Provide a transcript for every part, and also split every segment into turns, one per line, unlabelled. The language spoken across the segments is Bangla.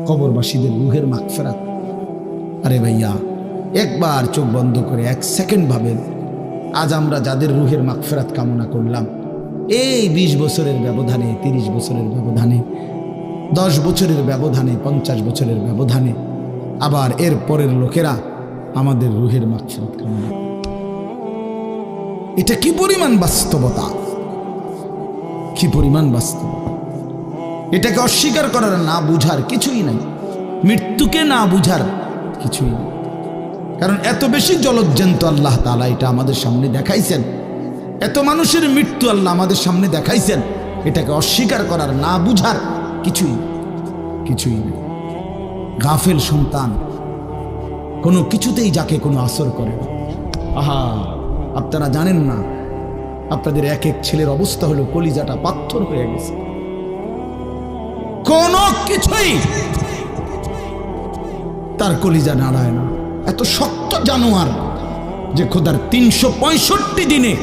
কবরবাসীদের রুহের মাগফিরাত। আরে ভাইয়া, একবার চোখ বন্ধ করে 1 সেকেন্ড ভাবেন, আজ আমরা যাদের রুহের মাগফিরাত কামনা করলাম, এই 20 বছরের ব্যবধানে, 30 বছরের ব্যবধানে, 10 বছরের ব্যবধানে, 50 বছরের ব্যবধানে, আবার এর পরের লোকেরা আমাদের রুহের মাগফিরাত কামনা করে। এটা কি পরিমাণ বাস্তবতা, কি পরিমাণ বাস্তবতা! এটাকে অস্বীকার করার, না বুঝার কিছুই নাই। মৃত্যুকে না বুঝার কিছুই নেই। কারণ এত বেশি জলজ্জান্ত আল্লাহ তাআলা এটা আমাদের সামনে দেখাইছেন, এত মানুষের মৃত্যু আল্লাহ আমাদের সামনে দেখাইছেন, এটাকে অস্বীকার করার, না বুঝার কিছুই কিছুই নেই। গাফেল সন্তান কোনো কিছুতেই যাকে কোনো আসর করে না। আহা, আপনারা জানেন না, আপনাদের এক এক ছেলের অবস্থা হলো কলিজাটা পাথর হয়ে গেছে। কোনো কিছুই তার কলিজা নাড়ায় না। এত শক্ত জানোয়ার যে খোদার 365 দিনে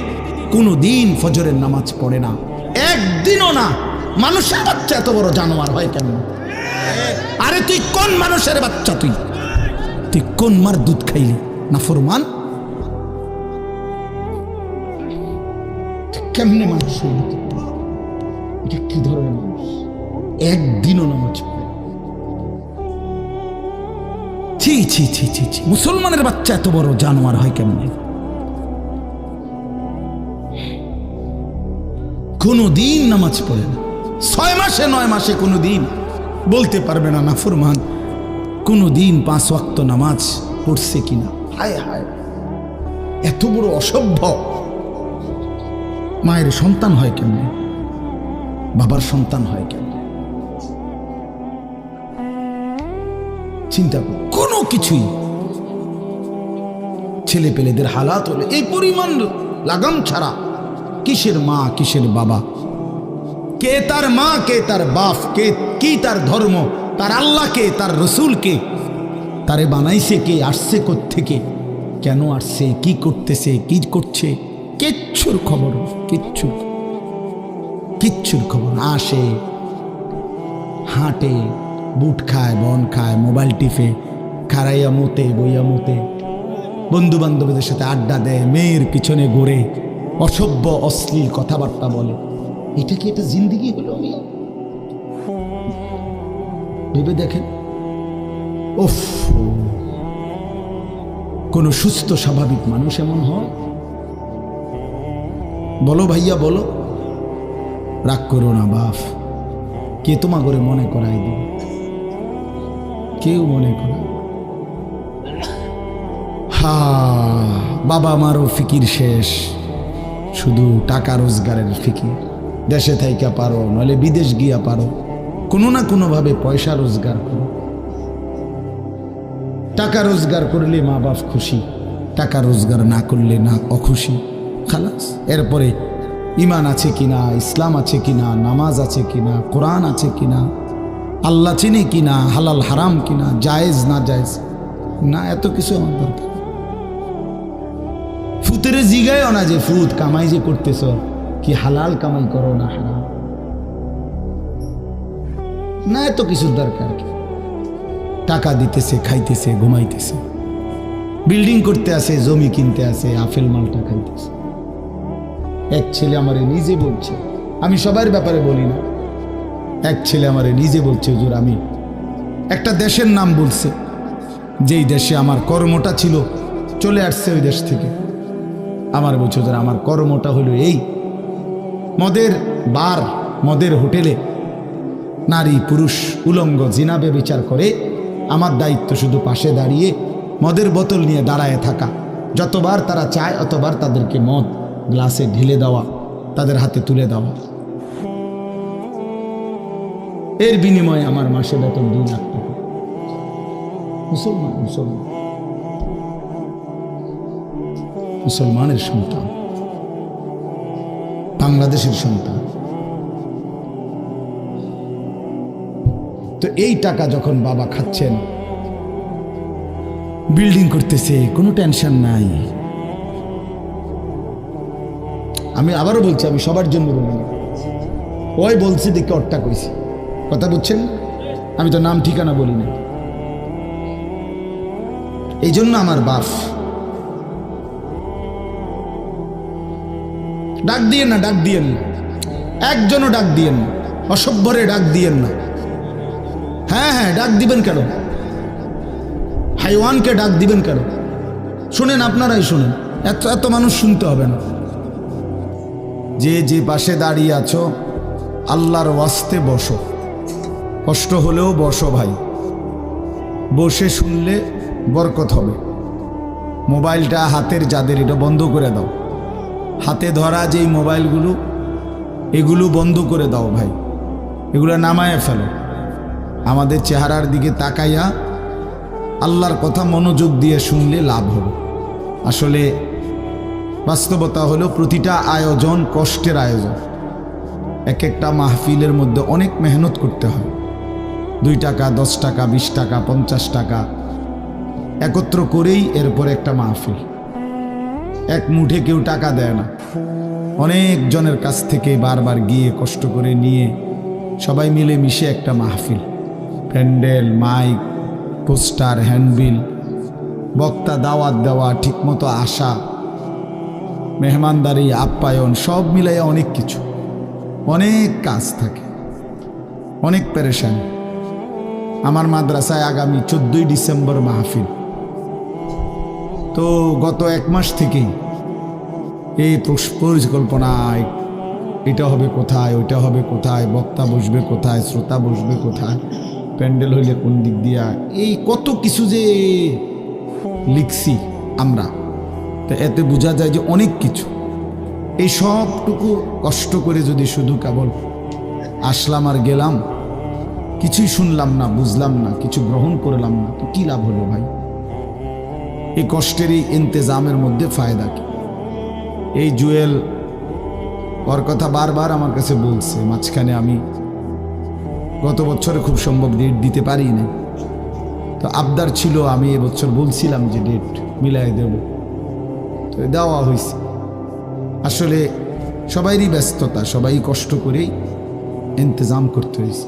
কোনো দিন ফজরের নামাজ পড়ে না, একদিনও না। মানুষের বাচ্চা এত বড় জানোয়ার হয় কেন? আরে তুই কোন মানুষের বাচ্চা? তুই কোন মার দুধ খাইলি? না ফরমান, কেমনে মানুষ হইল? এটা কি ধরনের মানুষ? একদিনও নামাজ পড়ে? ছি ছি ছি ছি ছি! মুসলমানের বাচ্চা এত বড় জানোয়ার হয় কেমনে? কোনো দিন নামাজ পড়ে না, 6 মাসে 9 মাসে কোনো দিন বলতে পারবে না নাফরমান কোনো দিন 5 ওয়াক্ত নামাজ পড়ছে কিনা। হায় হায়, এত বড় অসভ্য! মায়ের সন্তান হয় কেমনে? বাবার সন্তান হয় কেমনে? চিন্তা করো। কোনো কিছুই ছেলে পেলেদের হালাত হলে এই পরিমাণ লাগাম ছাড়া, কিসের মা কিসের বাবা, কে তার মা কে তার বাপ, কে কি তার ধর্ম, তার আল্লাহকে, তার রসুলকে, তারে বানাইছে কে, আসছে কোত্থেকে, কেন আসছে, কি করতেছে, কি করছে, কিচ্ছুর খবর, কিচ্ছুর খবর। আসে, হাঁটে, বুট খায়, বন খায়, মোবাইল টিপে, খারাইয়া মতে, বইয়া মতে, বন্ধু বান্ধবীদের সাথে আড্ডা দেয়, মেয়ের পিছনে ঘুরে, অসভ্য অশ্লীল কথাবার্তা বলে। এটা কি এটা জিন্দিগি হলো? আমি ভেবে দেখেন। উফ, কোন সুস্থ স্বাভাবিক মানুষ এমন হয়? বলো ভাইয়া, বলো। রাগ করো না বাপ, কে তোমা করে মনে করাই দিবে? কেউ মনে করা। হা, বাবা মারও ফিকির শেষ, শুধু টাকা রোজগারের ফিকির। দেশে থাইকা পারো, নইলে বিদেশ গিয়া পারো, কোনো না কোনো ভাবে পয়সা রোজগার করো। টাকা রোজগার করলে মা বাপ খুশি, টাকা রোজগার না করলে না অখুশি। খালাস। এরপরে ইমান আছে কিনা, ইসলাম আছে কিনা, নামাজ আছে কিনা, কোরআন আছে কিনা, আল্লাহ চিনি কিনা, হালাল হারাম কিনা, জায়েজ না জায়েজ না, এত কিছু আমার দরকার। ফুতেরে জিগায়ও না যে ফুত কামাই যে করতেছ, কি হালাল কামাই করো না হারাম না, এত কিছুর দরকার কি? টাকা দিতেছে, খাইতেছে, ঘুমাইতেছে, বিল্ডিং করতে আসে, জমি কিনতে আসে, আফেল মালটা খাইতেছে। এক ছেলে আমারে নিজে বলছে, আমি সবার ব্যাপারে বলি না, এক ছেলে আমারে নিজে বলছে, হুজুর আমি একটা দেশের নাম বলছে, যেই দেশে আমার কর্মটা ছিল, চলে আসছে ওই দেশ থেকে। আমার বলছে, হুজুর আমার কর্মটা হলো এই, মদের বার, মদের হোটেলে নারী পুরুষ উলঙ্গ জিনাবে বিচার করে, আমার দায়িত্ব শুধু পাশে দাঁড়িয়ে মদের বোতল নিয়ে দাঁড়ায় থাকা, যতবার তারা চায় অতবার তাদেরকে মদ গ্লাসে ঢেলে দেওয়া, তাদের হাতে তুলে দেওয়া। এর বিনিময়ে আমার মাসে বেতন 2 লাখ টাকা। মুসলমান, মুসলমান, মুসলমানের সন্তান, বাংলাদেশের সন্তান। তো এই টাকা যখন বাবা খাচ্ছেন, বিল্ডিং করতেছে, কোনো টেনশন নাই। আমি আবারও বলছি, আমি সবার জন্য বলি, ওই বলছি দেখে ওরটা কইছি, কথা বুঝছেন? আমি তো নাম ঠিকানা বলি না। এই জন্য আমার বাপ, ডাক দিয়েন না, ডাক দিয়েন না, একজনও ডাক দিয়েন না, অসভ্যরে ডাক দিয়েন না। হ্যাঁ হ্যাঁ, ডাক দিবেন কেন? হাইওয়ানকে ডাক দিবেন কেন? শুনেন, আপনারাই শুনেন, এত এত মানুষ শুনতে হবে না। যে যে পাশে দাঁড়িয়ে আছো, আল্লাহর ওয়াস্তে বসো, কষ্ট হলেও বসো ভাই, বসে শুনলে বরকত হবে। মোবাইলটা হাতের যাদের, এটা বন্ধ করে দাও। হাতে ধরা যেই মোবাইলগুলো, এগুলো বন্ধ করে দাও ভাই, এগুলো নামায় ফেলো। আমাদের চেহারার দিকে তাকাইয়া আল্লাহর কথা মনোযোগ দিয়ে শুনলে লাভ হবে। আসলে বাস্তবতা হলো প্রতিটা আয়োজন কষ্টের আয়োজন। এক একটা মাহফিলের মধ্যে অনেক মেহনত করতে হয়। 2 টাকা, 10 টাকা, 20 টাকা, 50 টাকা একত্র করেই এরপর একটা মাহফিল। এক মুঠে কেউ টাকা দেয় না, অনেক জনের কাছ থেকে বারবার গিয়ে কষ্ট করে নিয়ে সবাই মিলে মিশে একটা মাহফিল। প্যান্ডেল, মাইক, পোস্টার, হ্যান্ডবিল, বক্তা দাওয়াত দেওয়া, ঠিকমতো আসা, মেহমানদারি, আপ্যায়ন, সব মিলাইয়া অনেক কিছু, অনেক কাজ থাকে, অনেক পেরেশানি। আমার মাদ্রাসায় আগামী 14ই ডিসেম্বর মাহফিল। তো গত 1 মাস থেকেই এই পরিকল্পনা, এটা হবে কোথায়, ওইটা হবে কোথায়, বক্তা বসবে কোথায়, শ্রোতা বসবে কোথায়, প্যান্ডেল হইলে কোন দিক দিয়া, এই কত কিছু যে লিখছি আমরা। তো এতে বোঝা যায় যে অনেক কিছু। এই সবটুকু কষ্ট করে যদি শুধু কেবল আসলাম আর গেলাম, কিছুই শুনলাম না, বুঝলাম না, কিছু গ্রহণ করলাম না, তো কি লাভ হলো ভাই? এই কষ্টের এই ইন্তেজামের মধ্যে ফায়দা কি? এই জুয়েল ওর কথা বারবার আমার কাছে বলছে। মাঝখানে আমি গত বছরে খুব সম্ভব ডেট দিতে পারি না, তো আবদার ছিল, আমি এবছর বলছিলাম যে ডেট মিলাই দেব, তো দেওয়া হয়েছে। আসলে সবাইরই ব্যস্ততা, সবাই কষ্ট করেই ইন্তজাম করতে হয়েছে।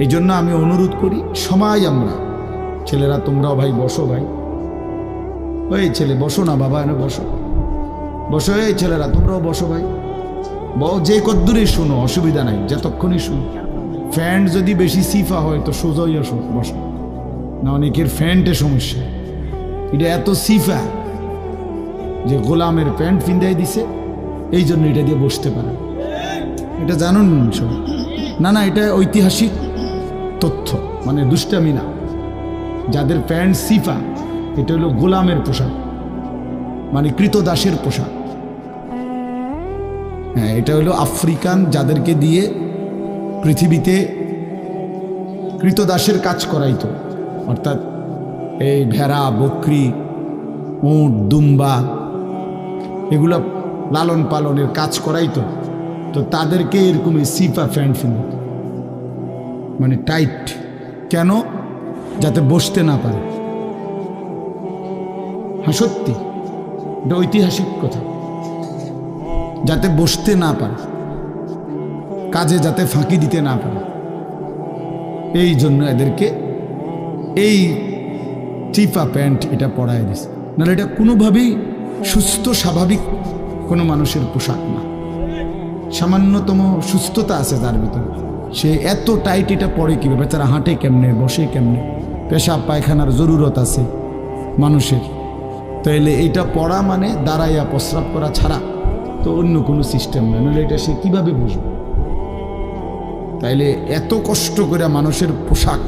এই জন্য আমি অনুরোধ করি, সবাই আমরা, ছেলেরা তোমরাও ভাই বসো, ভাই ওই ছেলে বসো না বাবা, এনে বসো, বসো, এই ছেলেরা তোমরাও বসো ভাই, যে কদ্দুরই শুনো, অসুবিধা নাই, যতক্ষণই শুনো। ফ্যান্ট যদি বেশি সিফা হয় তো সোজাই আসো, বসো না। অনেকের ফ্যান্টে সমস্যা, এটা এত সিফা যে গোলামের প্যান্ট ফিন্দাই দিছে, এই জন্য এটা দিয়ে বসতে পারে। এটা জানুন সব? না না, এটা ঐতিহাসিক তথ্য, মানে দুষ্টামি না। যাদের প্যান্ট সিফা, এটা হলো গোলামের পোশাক, মানে কৃতদাসের পোশাক। হ্যাঁ, এটা হলো আফ্রিকান, যাদেরকে দিয়ে পৃথিবীতে কৃতদাসের কাজ করাইতো, অর্থাৎ এই ভেড়া, বকরি, উট, দুম্বা, এগুলো লালন পালনের কাজ করাইতো। তো তাদেরকে এরকম সিফা প্যান্ট ফিনত, মানে টাইট। কেন? যাতে বসতে না পারে। হ্যাঁ সত্যি, এটা ঐতিহাসিক কথা, যাতে বসতে না পারে, কাজে যাতে ফাঁকি দিতে না পারে, এই জন্য এদেরকে এই চিফা প্যান্ট এটা পরায় দিছে। নাহলে এটা কোনোভাবেই সুস্থ স্বাভাবিক কোনো মানুষের পোশাক না। সামান্যতম সুস্থতা আছে তার ভিতরে, সে এত টাইট এটা পরে কীভাবে? বেচারা হাঁটে কেমনে, বসে কেমনে, পেশাব পায়খানার জরুরত আছে মানুষের। তাইলে এইটা পড়া মানে দাঁড়াইয়া প্রস্রাব করা ছাড়া তো অন্য কোনো সিস্টেম নয়, নাহলে এটা সে কীভাবে বুঝবে? তাইলে এত কষ্ট করে মানুষের পোশাক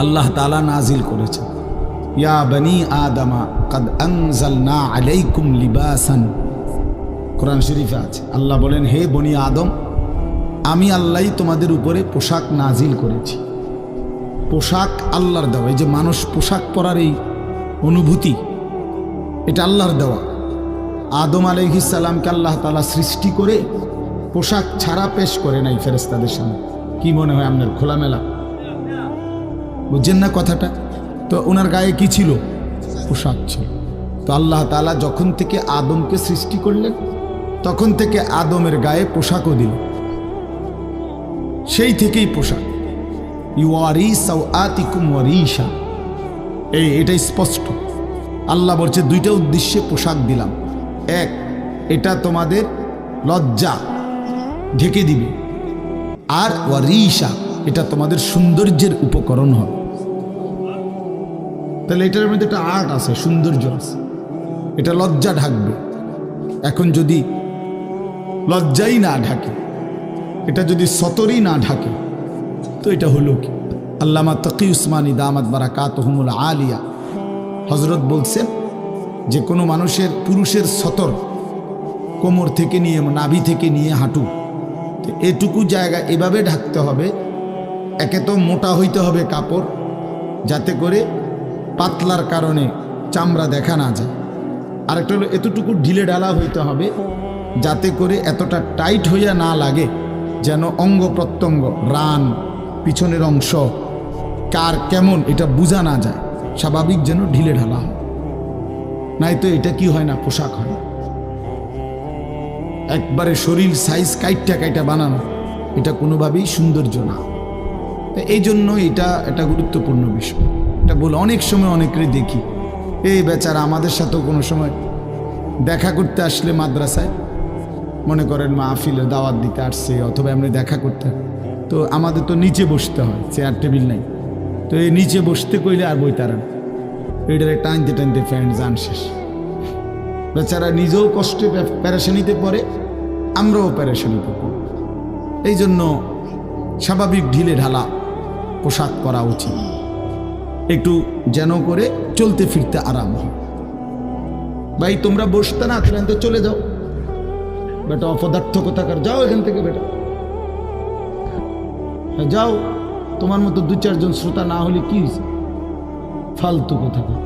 আল্লাহ তাআলা নাজিল করেছে। ইয়া বনি আদমা কাদ আনজালনা আলাইকুম লিবাসান, কোরআন শরীফে আছে। আল্লাহ বলেন, হে বনি আদম, আমি আল্লাহই তোমাদের উপরে পোশাক নাজিল করেছি। পোশাক আল্লাহর দেওয়া। এই যে মানুষ পোশাক পরার এই অনুভূতি, এটা আল্লাহর দেওয়া। আদম আলাইহিস সালামকে আল্লাহ তাআলা সৃষ্টি করে পোশাক ছাড়া পেশ করে নাই ফেরেশতাদের সামনে। কি মনে হয় আপনার? খোলামেলা, বুঝছেন না কথাটা? তো ওনার গায়ে কি ছিল? পোশাক ছিল। তো আল্লাহ তাআলা যখন থেকে আদমকে সৃষ্টি করলেন, তখন থেকে আদমের গায়ে পোশাকও দিল, সেই থেকেই পোশাক। ইউয়ারি সাওআতিকুম ওয়ারিশা, এটা স্পষ্ট। আল্লাহ বলছে দুইটা উদ্দেশ্যে পোশাক দিলাম। এক, এটা তোমাদের লজ্জা ঢেকে দিবে, আর ওয়ারিশা, এটা তোমাদের সৌন্দর্যের উপকরণ হবে। তাহলে এটার মধ্যে একটা আর্ট আছে, সৌন্দর্য আছে। এটা লজ্জা ঢাকবে। এখন যদি লজ্জাই না ঢাকে, এটা যদি সতরই না ঢাকে, তো এটা হলো কি? আল্লামা তকি উসমানী দামাত বারাকাতুহুমুল আলিয়া হযরত বলছেন যে কোনো মানুষের, পুরুষের সতর কোমর থেকে নিয়ে, নাভি থেকে নিয়ে হাঁটু, তো এটুকু জায়গা এভাবে ঢাকতে হবে। একে তো মোটা হইতে হবে কাপড়, যাতে করে পাতলার কারণে চামড়া দেখা না যায়। আরেকটা হলো এতটুকু ঢিলে ঢালা হইতে হবে, যাতে করে এতটা টাইট হইয়া না লাগে, যেন অঙ্গ প্রত্যঙ্গ, রান, পিছনের অংশ কার কেমন এটা বোঝা না যায়। স্বাভাবিক যেন ঢিলে ঢালা হয়, নাই তো এটা কি হয় না, পোশাক হয় না। একবারে শরীর সাইজ কাইটা বানানো, এটা কোনোভাবেই সৌন্দর্য না। এই জন্য এটা গুরুত্বপূর্ণ বিষয়। এটা বলে অনেক সময় অনেকেরই দেখি, এই বেচারা আমাদের সাথেও কোনো সময় দেখা করতে আসলে মাদ্রাসায়, মনে করেন মাহফিলে দাওয়াত দিতে আসছে অথবা এমনি দেখা করতে, তো আমাদের তো নিচে বসতে হয়, চেয়ার টেবিল নাই। তো এই নিচে বসতে কইলে আর বইতারা না, এটারে টানতে টানতে ফ্যান যান শেষ। বেচারা নিজেও কষ্টে প্যারেশানিতে পড়ে, আমরাও প্যারেশানিতে পড়ি। এই জন্য স্বাভাবিক ঢিলে ঢালা পোশাক পরা উচিত, একটু যেন করে চলতে ফিরতে আরাম হয়। ভাই তোমরা বসতে না, তো চলে যাও বেটা, অপদার্থ কোথাকার, যাও এখান থেকে বেটা, যাও। তোমার মতো দু চারজন শ্রোতা না হলে কি হয়েছে, ফালতু কোথাকার।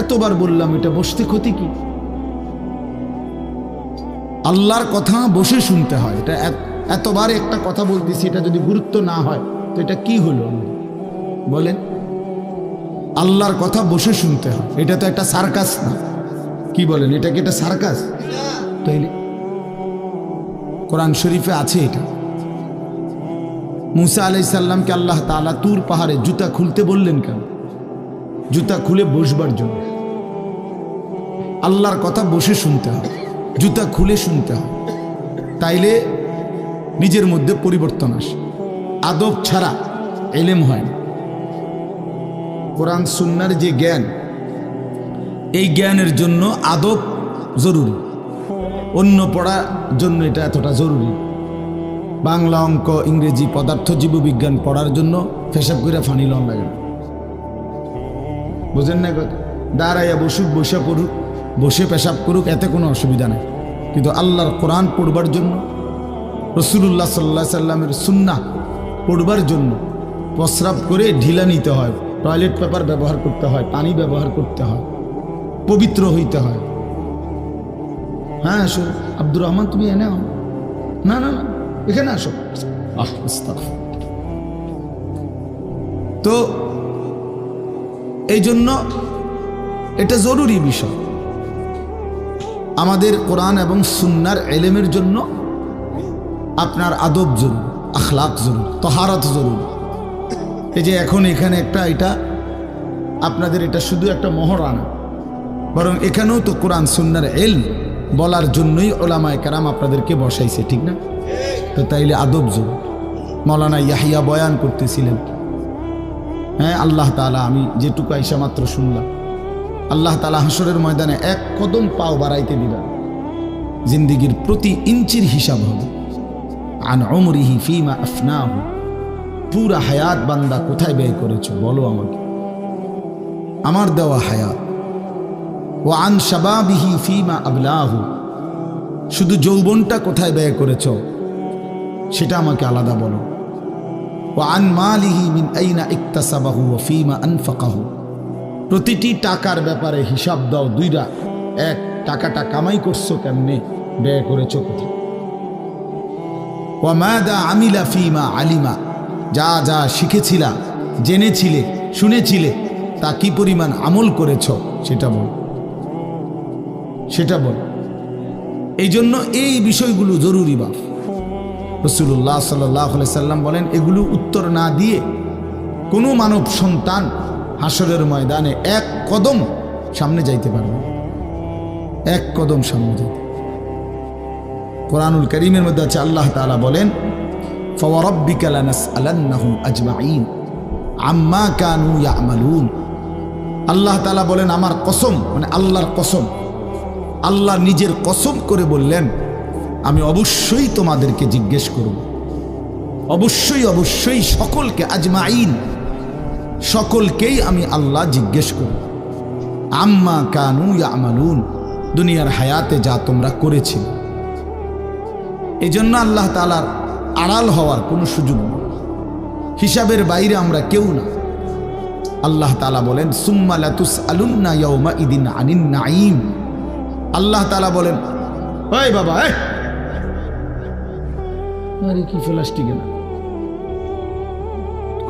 এতবার বললাম, এটা বসতে ক্ষতি কি? আল্লাহর কথা বসে শুনতে হয়। এটা এতবার একটা কথা বলতেছি, এটা যদি গুরুত্ব না হয় তো এটা কি হলো বলেন? আল্লাহর কথা বসে শুনতে হয়, এটা তো একটা সার্কাস না। কি বলেন, এটা কি একটা সার্কাস? তাইলে কোরআন শরীফে আছে এটা। মুসা আলাইহিস সালামকে আল্লাহ তাআলা তুর পাহাড়ে জুতা খুলতে বললেন কেন? জুতা খুলে বসবার জন্য। আল্লাহর কথা বসে শুনতে হয়, জুতা খুলে শুনতে হয়, তাইলে নিজের মধ্যে পরিবর্তন আসে। আদব ছাড়া ইলম হয় না। কোরআন সুন্নাহর যে জ্ঞান, এই জ্ঞানের জন্য আদব জরুরি। অন্য পড়ার জন্য এটা এতটা জরুরি। বাংলা, অঙ্ক, ইংরেজি, পদার্থ, জীববিজ্ঞান পড়ার জন্য পেশাব করে ফানি লন লাগে না। বুঝেন না? দাঁড়াইয়া বসুক, বসে পড়ুক, বসে পেশাব করুক, এতে কোনো অসুবিধা নেই। কিন্তু আল্লাহর কোরআন পড়বার জন্য, রাসূলুল্লাহ সাল্লাল্লাহু আলাইহি সাল্লামের সুন্নাহ পড়বার জন্য প্রস্রাব করে ঢিলা নিতে হয়, টয়লেট পেপার ব্যবহার করতে হয়, পানি ব্যবহার করতে হয়, পবিত্র হইতে হয়। হ্যাঁ আসো আব্দুর রহমান, তুমি এনে আও। না না না, এখানে আসো। তো এই জন্য এটা জরুরি বিষয়। আমাদের কোরআন এবং সুন্নাহর ইলমের জন্য আপনার আদব জরুরি, আখলাক জরুরি, তাহারাত জরুরি। এই যে এখন এখানে একটা, এটা আপনাদের এটা শুধু একটা মহড়া না, বরং এখানেও তো কোরআন সুন্নাহর ইলম বলার জন্যই উলামায়ে কেরাম আপনাদেরকে বসাইছে, ঠিক না? তো তাইলে আদব জরুরি। মাওলানা ইয়াহিয়া বয়ান করতেছিলেন, হ্যাঁ আল্লাহ তাআলা, আমি যেটুকু আইসা মাত্র শুনলাম, আল্লাহ তাআলা হাসরের ময়দানে এক কদম পাও বাড়াইতে দিবেন, জিন্দেগির প্রতি ইঞ্চির হিসাব হবে। আন উমরিহি ফিমা আফনাহু, পুরা হায়াত বান্দা কোথায় ব্যয় করেছো বলো আমাকে, আমার দেওয়া হায়াত। ও আন শাবাবিহি ফিমা আবলাহু, শুধু যৌবনটা কোথায় ব্যয় করেছো সেটা আমাকে আলাদা বলো। ও আন মালিহি মিন আইনা ইকতাসাবাহু ওয়া ফিমা আনফাকাহু, প্রতিটি টাকার ব্যাপারে হিসাব দাও দুইটা। এক, টাকাটা কামাই করছো কেমনে, ব্যয় করেছো কোথায়। ওয়া মাদা আমিলা ফিমা আলিমা, যা যা শিখেছিলা, জেনেছিলে, শুনেছিলে, তা কি পরিমাণ আমল করেছো সেটা বল, সেটা বল। এই জন্য এই বিষয়গুলো জরুরি বাপ। রাসূলুল্লাহ সাল্লাল্লাহু আলাইহি সাল্লাম বলেন, এগুলো উত্তর না দিয়ে কোনো মানব সন্তান হাসরের ময়দানে এক কদম সামনে যাইতে পারবে না, এক কদম সামনে যাইতে। কোরআনুল কারীমের মধ্যে আছে, আল্লাহ তাআলা বলেন, ফাওয়ারাব্বিকা লানাসআলান্নাহুম আজমাইন আম্মা কানু ইয়ামালুন। আল্লাহ তাআলা বলেন, আমার কসম, মানে আল্লাহর কসম, আল্লাহ নিজের কসম করে বললেন, আমি অবশ্যই তোমাদেরকে জিজ্ঞেস করব, অবশ্যই অবশ্যই সকলকে, আজমাইন, সকলকেই আমি আল্লাহ জিজ্ঞেস করব, আম্মা কানু ইয়ামালুন, দুনিয়ার হায়াতে যা তোমরা করেছিলে। এই জন্য আল্লাহ তাআলার আড়াল হওয়ার কোনো সুযোগ নেই, হিসাবের বাইরে আমরা কেউ না। আল্লাহ তাআলা বলেন, সুম্মা লাতুসআলুন্না ইয়াউমা ইদিন আনিন নাঈম। আল্লাহ তাআলা বলেন, ওই বাবা, আরে কি প্লাস্টিকে না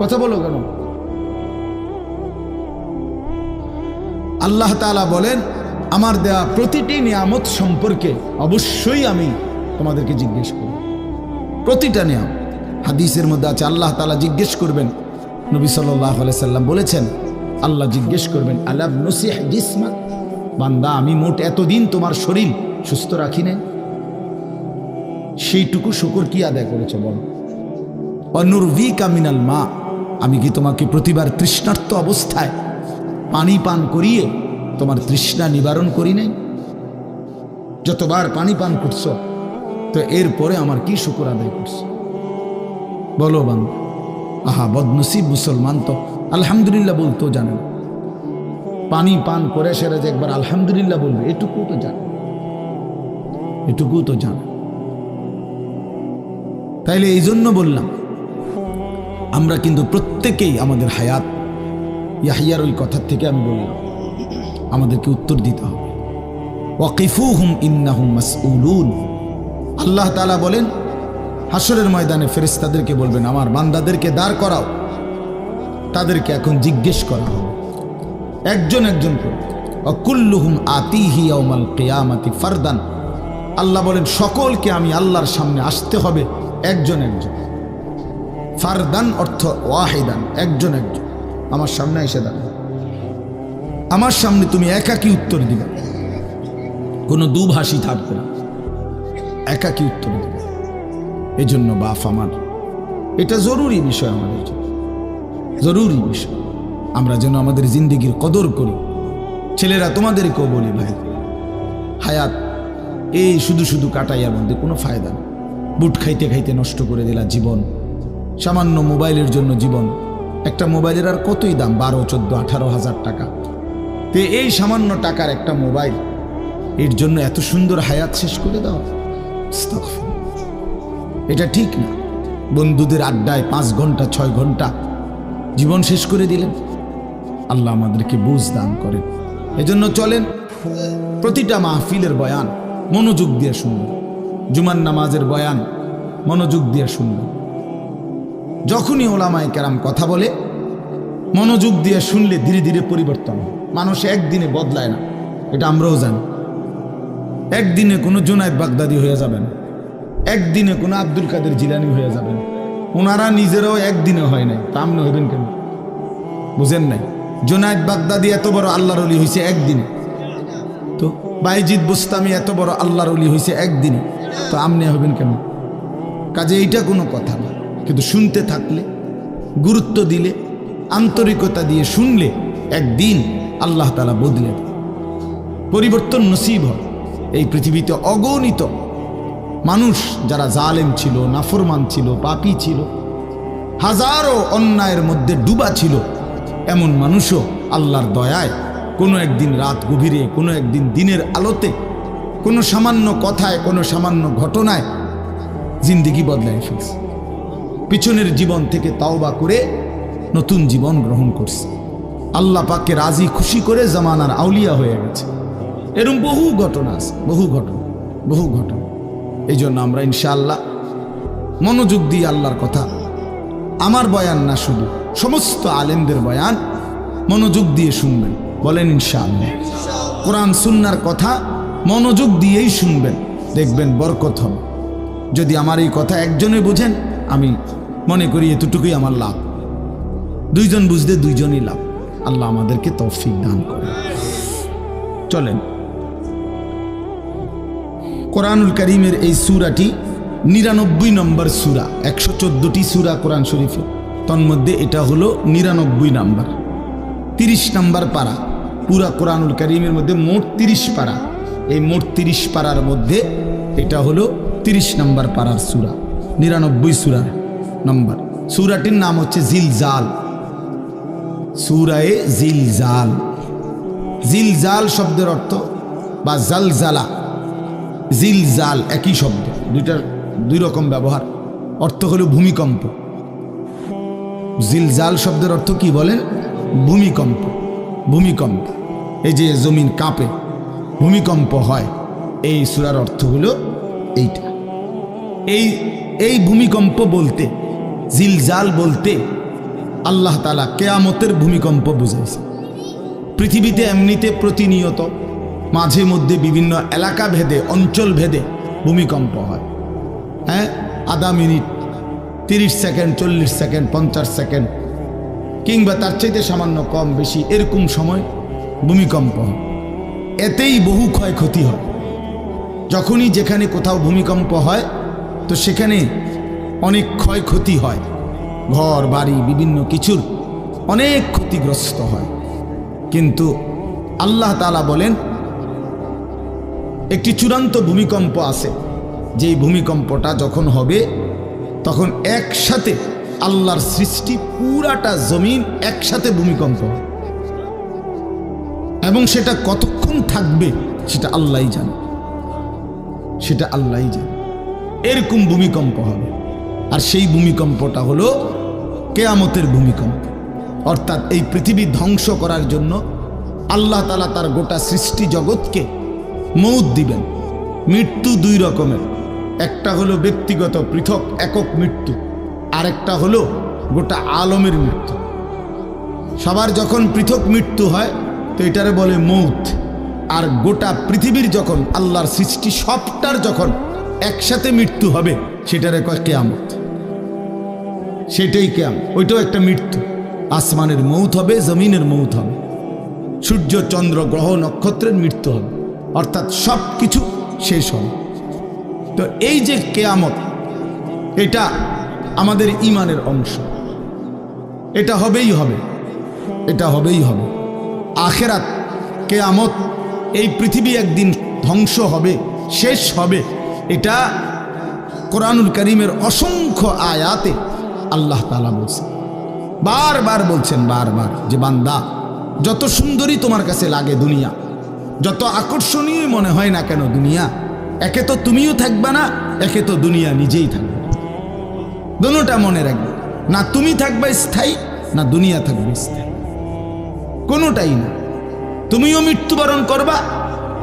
কথা বলো কেন? আল্লাহ তাআলা বলেন, আমার দেয়া প্রতিটি নিয়ামত সম্পর্কে অবশ্যই আমি তোমাদেরকে জিজ্ঞেস করব, প্রতিটা নিয়ামত। হাদিসের মধ্যে আছে, আল্লাহ তাআলা জিজ্ঞেস করবেন, নবী সাল্লাল্লাহু আলাইহি সাল্লাম বলেছেন, আল্লাহ জিজ্ঞেস করবেন, আলাম নুসিহ জিসমাক, বান্দা আমি মোট এতদিন তোমার শরীর সুস্থ রাখি নাই, সেইটুকু শুকর কি আদায় করেছে বলো? অনুরভিকা মিনাল মা, আমি কি তোমাকে প্রতিবার তৃষ্ণার্ত অবস্থায় পানি পান করিয়ে তোমার তৃষ্ণা নিবারণ করি নাই? যতবার পানি পান করছো, তো এরপরে আমার কি শুকর আদায় করছো বলো বান্দা? আহা, বদনসিব মুসলমান তো আলহামদুলিল্লাহ বলতেও জানে না। পানি পান করে সেটা যে একবার আলহামদুলিল্লাহ বলবে, এটুকু তো জানে, এটুকু তো জানে। তাইলে এই জন্য বললাম, আমরা কিন্তু প্রত্যেকেই আমাদের হায়াত, ইয়াহিয়ার ওই কথার থেকে আমি বললাম, আমাদেরকে উত্তর দিতে হবে। ওয়াকিফুহুম ইন্নাহুম মাসউলুন। আল্লাহ তাআলা বলেন, হাসরের ময়দানে ফেরেশতাদেরকে বলবেন, আমার বান্দাদেরকে দাঁড় করাও, তাদেরকে এখন জিজ্ঞেস করা হবে একজন একজন করে। ওয়াকুল্লুহুম আতিহি ইয়াউমাল কিয়ামাতি ফারদান। আল্লাহ বলেন, সকলকে আমি আল্লাহর সামনে আসতে হবে একজন একজন। ফারদান অর্থ ওয়াহিদান, একজন একজন আমার সামনে এসে দাঁড়াবে, আমার সামনে তুমি একাকী উত্তর দিবে, কোনো দুভাষী থাকবে না, একাকী উত্তর দিবে। এই জন্য বাপ আমার, এটা জরুরি বিষয়, আমাদের জন্য জরুরি বিষয়। আমরা যেন আমাদের জিন্দেগির কদর করি। ছেলেরা, তোমাদেরকেও বলি, ভাই, হায়াত এই শুধু শুধু কাটাইয়ার মধ্যে কোনো ফায়দা নেই। বুট খাইতে খাইতে নষ্ট করে দিলা জীবন, সামান্য মোবাইলের জন্য জীবন। একটা মোবাইলের আর কতই দাম, 12, 14, 18 হাজার টাকা। তো এই সামান্য টাকার একটা মোবাইল, এর জন্য এত সুন্দর হায়াত শেষ করে দাও, এটা ঠিক না। বন্ধুদের আড্ডায় 5 ঘন্টা 6 ঘন্টা জীবন শেষ করে দিলেন। আল্লাহ আমাদেরকে বুঝ দান করেন। এজন্য চলেন, প্রতিটা মাহফিলের বয়ান মনোযোগ দিয়ে শুনবেন, জুমার নামাজের বয়ান মনোযোগ দিয়ে শুনবেন। যখনই ওলামায়ে কেরাম কথা বলে, মনোযোগ দিয়ে শুনলে ধীরে ধীরে পরিবর্তন হয়। মানুষ একদিনে বদলায় না, এটা আমরাও জানি। একদিনে কোনো জুনায়েদ বাগদাদি হয়ে যাবেন, একদিনে কোনো আব্দুল কাদের জিলানি হয়ে যাবেন। ওনারা নিজেরাও একদিনে হয় নাই, তা আপনি হইবেন কেন? বুঝেন নাই? জুনায়েদ বাগদাদি এত বড় আল্লাহর ওলি হয়েছে একদিনে, তো বাইজিদ বুস্তামি এত বড় আল্লাহর ওলি হয়েছে একদিনে, তো আপনি হইবেন কেন? কাজে এইটা কোনো কথা না। কিন্তু শুনতে থাকলে, গুরুত্ব দিলে, আন্তরিকতা দিয়ে শুনলে, একদিন আল্লাহ তাআলা বদলে দেন, পরিবর্তন নসিব হয়। এই পৃথিবীতে অগণিত মানুষ যারা জালেম ছিল, নাফরমান ছিল, পাপী ছিল, হাজারো অন্যায়ের মধ্যে ডুবা ছিল, এমন মানুষও আল্লাহর দয়ায় কোনো একদিন রাত গভীরে, কোনো একদিন দিনের আলোতে, কোনো সামান্য কথায়, কোনো সামান্য ঘটনায় জিন্দেগি বদলায় ফেলছে। পিছনের জীবন থেকে তাওবা করে নতুন জীবন গ্রহণ করছে, আল্লাহ পাককে রাজি খুশি করে জামানার আউলিয়া হয়ে গেছে। এরকম বহু ঘটনা আছে, বহু ঘটনা, বহু ঘটনা। এই জন্য আমরা ইনশাআল্লাহ মনোযোগ দিয়ে আল্লাহর কথা, আমার বয়ান না শুধু, সমস্ত আলেমদের বয়ান মনোযোগ দিয়ে শুনবেন। বলেন ইনশাআল্লাহ। কোরআন সুন্নাহর কথা মনোযোগ দিয়েই শুনবেন, দেখবেন বরকত হবে। যদি আমার এই কথা একজনে বুঝেন, আমি মনে করি এতটুকুই আমার লাভ। দুইজন বুঝতে দুইজনই লাভ। আল্লাহ আমাদেরকে তৌফিক দান করেন। চলেন, কোরআনুল কারীমের এই সূরাটি 99 নম্বর সূরা। 114টি সূরা কোরআন শরীফে, তন্মধ্যে এটা হলো 99 নম্বর। 30 নম্বর পারা। পুরা কোরআনুল কারীমের মধ্যে মোট 30 পারা। এই মোট 30 পারার মধ্যে এটা হলো 30 নম্বর পারার সূরা, 99 সূরার নম্বর। সূরাটির নাম হচ্ছে জিলজাল, সূরায়ে জিলজাল। জিলজাল শব্দের অর্থ বা জালজালা, জিলজাল একই শব্দ, দুইটার দুই রকম ব্যবহার। অর্থ হলো ভূমিকম্প। জিলজাল শব্দের অর্থ কি বলেন? ভূমিকম্প। ভূমিকম্প, এই যে জমিন কাঁপে, ভূমিকম্প হয়, এই সূরার অর্থ হলো এইটা। এই ভূমিকম্প বলতে, জিলজাল বলতে আল্লাহ তাআলা কিয়ামতের ভূমিকম্প বুঝাইছে। পৃথিবীতে এমনিতে প্রতিনিয়ত মাঝে মধ্যে বিভিন্ন এলাকা ভেদে, অঞ্চল ভেদে ভূমিকম্প হয়। হ্যাঁ, আধা মিনিট, 30 সেকেন্ড, 40 সেকেন্ড, 50 সেকেন্ড, কিংবা তার চাইতে সামান্য কম বেশি এরকম সময় ভূমিকম্প হয়। এতেই বহু ক্ষয়ক্ষতি হয়। যখনই যেখানে কোথাও ভূমিকম্প হয় তো সেখানে অনেক ক্ষয়ক্ষতি হয়, ঘর বাড়ি বিভিন্ন কিছুর অনেক ক্ষতিগ্রস্ত হয়। কিন্তু আল্লাহ তাআলা বলেন একটি চূড়ান্ত ভূমিকম্প আছে, যেই ভূমিকম্পটা যখন হবে তখন একসাথে আল্লাহর সৃষ্টি পুরাটা জমিন একসাথে ভূমিকম্প হবে, এবং সেটা কতক্ষণ থাকবে সেটা আল্লাহই জানে, সেটা আল্লাহই জানে। এরকম ভূমিকম্প হবে, আর সেই ভূমিকম্পটা হলো কিয়ামতের ভূমিকম্প। অর্থাৎ এই পৃথিবী ধ্বংস করার জন্য আল্লাহ তাআলা তার গোটা সৃষ্টি জগৎকে মউত দিবেন। মৃত্যু দুই রকমের, একটা হলো ব্যক্তিগত পৃথক একক মৃত্যু, আরেকটা হলো গোটা আলমের মৃত্যু। সবার যখন পৃথক মৃত্যু হয় তো এটারে বলে মউত, আর গোটা পৃথিবীর যখন আল্লাহর সৃষ্টি সবটার যখন একসাথে মৃত্যু হবে সেটারে কয় কিয়ামত। সেটাই কিয়ামত, ওইটাও একটা মৃত্যু। আসমানের মউত হবে, জমিনের মউত হবে, সূর্য চন্দ্র গ্রহ নক্ষত্রের মৃত্যু হবে, অর্থাৎ সব কিছু শেষ হবে। তো এই যে কিয়ামত, এটা আমাদের ঈমানের অংশ, এটা হবেই হবে, এটা হবেই হবে। আখিরাত, কিয়ামত, এই পৃথিবী একদিন ধ্বংস হবে, শেষ হবে, এটা কোরআনুল কারীমের অসংখ্য আয়াতে আল্লাহ তাআলা বলছেন, বারবার বলছেন, বারবার, যে বান্দা যত সুন্দরী তোমার কাছে লাগে দুনিয়া, যত আকর্ষণীয় মনে হয় না কেন দুনিয়া, একে তো তুমিও থাকবে না, একে তো দুনিয়া নিজেই থাকবে। দুটোটা মনে রাখবে, না তুমি থাকবে স্থায়ী, না দুনিয়া থাকবে স্থায়ী, কোনোটাই না। তুমিও মৃত্যুবরণ করবা,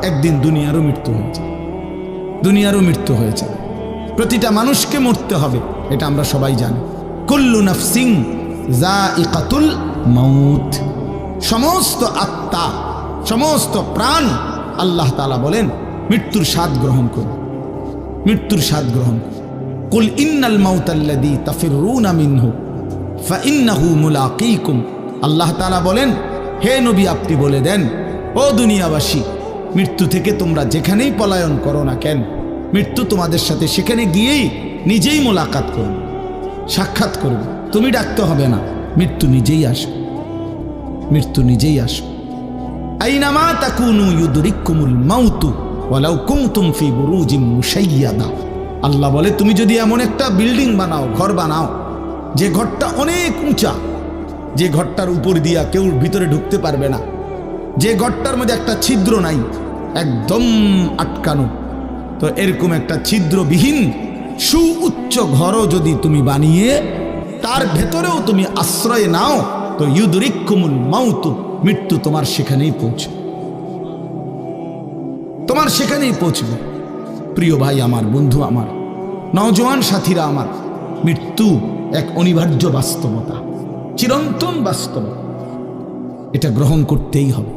একদিন দুনিয়ারও মৃত্যু হয়েছে, দুনিয়ারও মৃত্যু হয়েছে। প্রতিটা মানুষকে মরতে হবে, এটা আমরা সবাই জানি। কুল্লু নাফসিন যায়িকাতুল মাউত, সমস্ত আত্মা, সমস্ত প্রাণ, আল্লাহ তাআলা বলেন মৃত্যুর স্বাদ গ্রহণ করুন, মৃত্যুর স্বাদ গ্রহণ করুন। কুল ইন্নাল মাউতাল্লাযী তাফিরুনা মিনহু ফাইন্নাহু মুলাকীকুম। আল্লাহ তাআলা বলেন, হে নবী আপনি বলে দেন, ও দুনিয়াবাসী, মৃত্যু থেকে তোমরা যেখানেই পলায়ন করো না কেন, মৃত্যু তোমাদের সাথে সেখানে গিয়েই নিজেই মোলাকাত করবে, সাক্ষাৎ করবে। তুমি ডাকতে হবে না, মৃত্যু নিজেই আসবে, মৃত্যু নিজেই আসবে। আইনামা তাকুনু ইউদরিকুমুল মাউতু ওয়ালাউ কুনতুম ফি বুরুজিম মুশাইয়াদা। আল্লাহ বলে, তুমি যদি এমন একটা বিল্ডিং বানাও, ঘর বানাও, যে ঘরটা অনেক উঁচা, যে ঘরটার উপর দিয়া কেউ ভিতরে ঢুকতে পারবে না, যে ঘরটার মধ্যে একটা ছিদ্র নাই, একদম আটকানো, তো এরকম একটা ছিদ্রবিহীন সুউচ্চ ঘরও যদি তুমি বানিয়ে তার ভেতরেও তুমি আশ্রয় নাও, তো ইউদরিকুমুল মাউতু, মৃত্যু তোমার সেখানেই পৌঁছবে, তোমার সেখানেই পৌঁছবে। প্রিয় ভাই আমার, বন্ধু আমার, নওজোয়ান সাথীরা আমার, মৃত্যু এক অনিবার্য বাস্তবতা, চিরন্তন বাস্তবতা। এটা গ্রহণ করতেই হবে।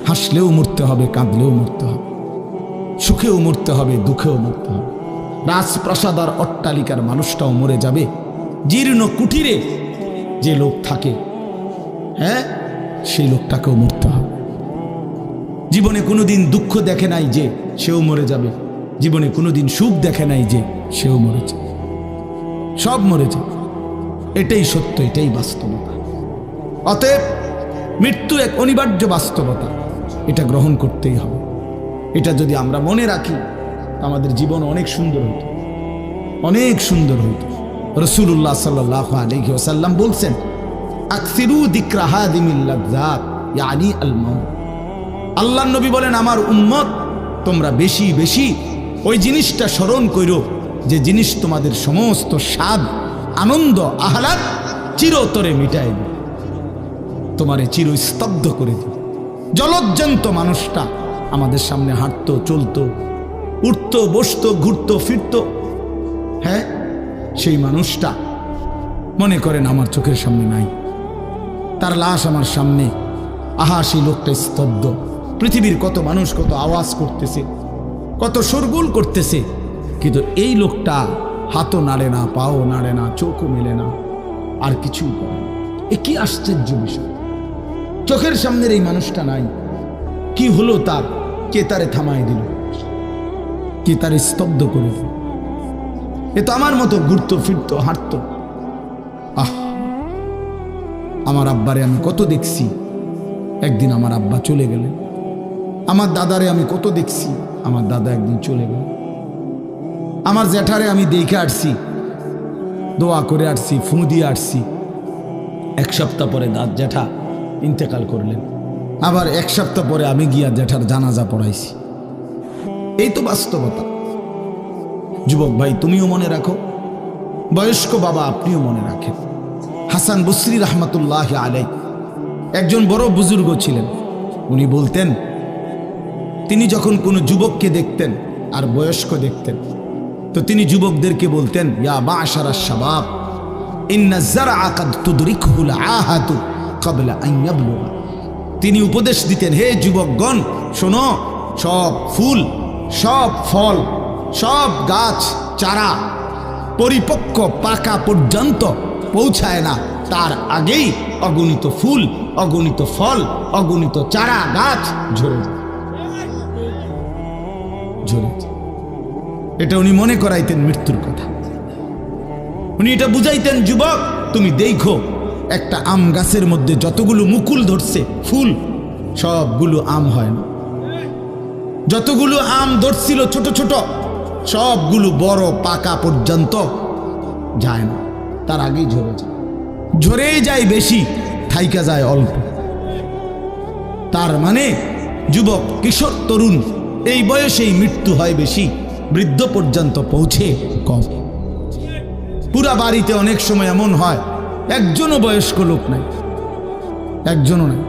হাসলেও মরতে হবে, কাঁদলেও মরতে হবে, সুখেও মরতে হবে, দুঃখেও মরতে হবে। রাজপ্রাসাদ আর অট্টালিকার মানুষটাও মরে যাবে, জীর্ণ কুঠিরে যে লোক থাকে, হ্যাঁ, সেই লোকটাকেও মরতে হবে। জীবনে কোনোদিন দুঃখ দেখে নাই যে সেও মরে যাবে, জীবনে কোনোদিন সুখ দেখে নাই যে সেও মরে যাবে, সব মরে যাবে। এটাই সত্য, এটাই বাস্তবতা। অতএব মৃত্যু এক অনিবার্য বাস্তবতা, এটা গ্রহণ করতেই হবে। এটা যদি আমরা মনে রাখি আমাদের জীবন অনেক সুন্দর হতো, অনেক সুন্দর হতো। রাসূলুল্লাহ সাল্লাল্লাহু আলাইহি ওয়াসাল্লাম বলছেন, আকসিরু যিকরা হাদিমিল লাযযাত ইয়ানি আল মাউত। আল্লাহর নবী বলেন, আমার উম্মত তোমরা বেশি বেশি ওই জিনিসটা স্মরণ করো যে জিনিস তোমাদের সমস্ত স্বাদ, আনন্দ, আহ্লাদ চিরতরে মিটায় দিবে, তোমারে চিরস্তব্ধ করে দিবে। জলজ্জান্ত মানুষটা আমাদের সামনে হাঁটতো, চলতো, উঠতো, বসতো, ঘুরতো, ফিরতো, হ্যাঁ, সেই মানুষটা মনে করেন আমার চোখের সামনে নাই, তার লাশ আমার সামনে, আহা সেই লোকটা স্তব্ধ। পৃথিবীর কত মানুষ কত আওয়াজ করতেছে, কত শোরগোল করতেছে, কিন্তু এই লোকটা হাতও নাড়ে না, পাও নাড়ে না, চোখও মেলে না, আর কিছুই করে না। এ কি আশ্চর্য বিষয়! চোখের সামনের এই মানুষটা নাই, কি হলো তার? কে তারে থামায় দিল? কে তারে স্তব্ধ করে দিল? এ তো আমার মতো ঘুরতো, ফিরতো, হাঁটতো। আহ, আমার আব্বারে আমি কত দেখছি, একদিন আমার আব্বা চলে গেলেন। আমার দাদারে আমি কত দেখছি, আমার দাদা একদিন চলে গেল। আমার জ্যাঠারে আমি দেখে আসছি, দোয়া করে আসছি, ফু দিয়ে আসছি। এক সপ্তাহ পরে জ্যাঠা ইন্তেকাল করলেন, আবার এক সপ্তাহ পরে আমি গিয়া জ্যাঠার জানাজা পড়াইছি। এই তো বাস্তবতা। যুবক ভাই, তুমিও মনে রাখো, বয়স্ক বাবা আপনিও মনে রাখেন। হাসান বসরি রহমতুল্লাহ আলাইহি একজন বড় বুজুর্গ ছিলেন। উনি বলতেন, তিনি যখন কোনো যুবককে দেখতেন আর বয়স্ক দেখতেন, তো তিনি যুবকদেরকে বলতেন, ইয়া মা'শারাশ শাবাব ইন্না যারআ কাদ তুদরিকুল আহাতু ক্বাবলা আন ইয়াবলুগা। তিনি উপদেশ দিতেন, হে যুবকগণ শোনো, সব ফুল, সব ফল, সব গাছ চারা পরিপক্ক পাকা পর্যন্ত পৌঁছায় না, তার আগেই অগণিত ফুল, অগণিত ফল, অগণিত চারা গাছ ঝরে যায়, ঝরে যায়। এটা উনি মনে করাইতেন মৃত্যুর কথা। উনি এটা বুঝাইতেন, যুবক তুমি দেখো, একটা আম গাছের মধ্যে যতগুলো মুকুল ধরছে ফুল, সবগুলো আম হয় না। যতগুলো আম ধরছিল ছোট ছোট, সবগুলো বড় পাকা পর্যন্ত যায় না, তার আগেই ঝরে যায়। ঝরেই যায় বেশি, থাইকা যায় অল্প। তার মানে যুবক, কিশোর, তরুণ এই বয়সেই মৃত্যু হয় বেশি, বৃদ্ধ পর্যন্ত পৌঁছে কম। পুরা বাড়িতে অনেক সময় এমন হয় একজনও বয়স্ক লোক নাই, একজনও নাই।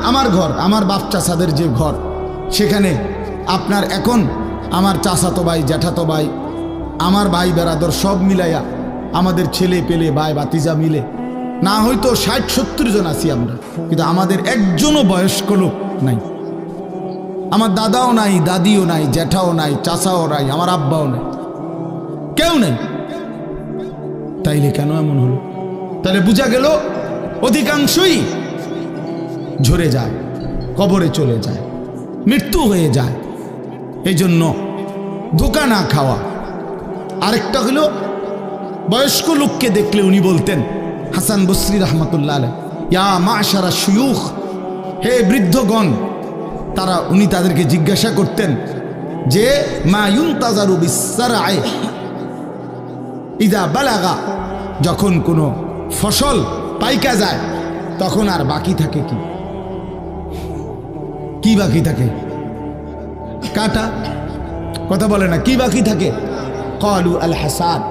আমার ঘর, আমার বাপ চাচাদের যে ঘর, সেখানে আপনার এখন আমার চাচাতো ভাই, জ্যাঠাতো ভাই, আমার ভাই বেরাদর সব মিলাইয়া আমাদের ছেলে পেলে ভাই বাতিজা মিলে না হয়তো 60-70 জন আছি আমরা, কিন্তু আমাদের একজনও বয়স্ক লোক নাই। আমার দাদাও নাই, দাদিও নাই, জ্যাঠাও নাই, চাচাও নাই, আমার আব্বাও নাই, কেউ নেই। তাইলে কেন এমন হলো? তাহলে বোঝা গেল অধিকাংশই ঝরে যায়, কবরে চলে যায়, মৃত্যু হয়ে যায়। এই জন্য ধোঁকা না খাওয়া। আরেকটা হলো, বয়স্ক লোককে দেখলে উনি বলতেন, হাসান বসরি রহমতুল্লাহ আলাইহি, ইয়া মা'শারা শুয়ুখ, হে বৃদ্ধগণ। উনি তাদেরকে জিজ্ঞাসা করতেন যে, মা ইউনতাজারু বিসসারআ ইযা বালাগা, যখন কোনো ফসল পাইকা যায় তখন আর বাকি থাকে কি? কি বাকি থাকে? কাটা। কথা বলে না, কি বাকি থাকে? ক্বালু আল হাসাদ,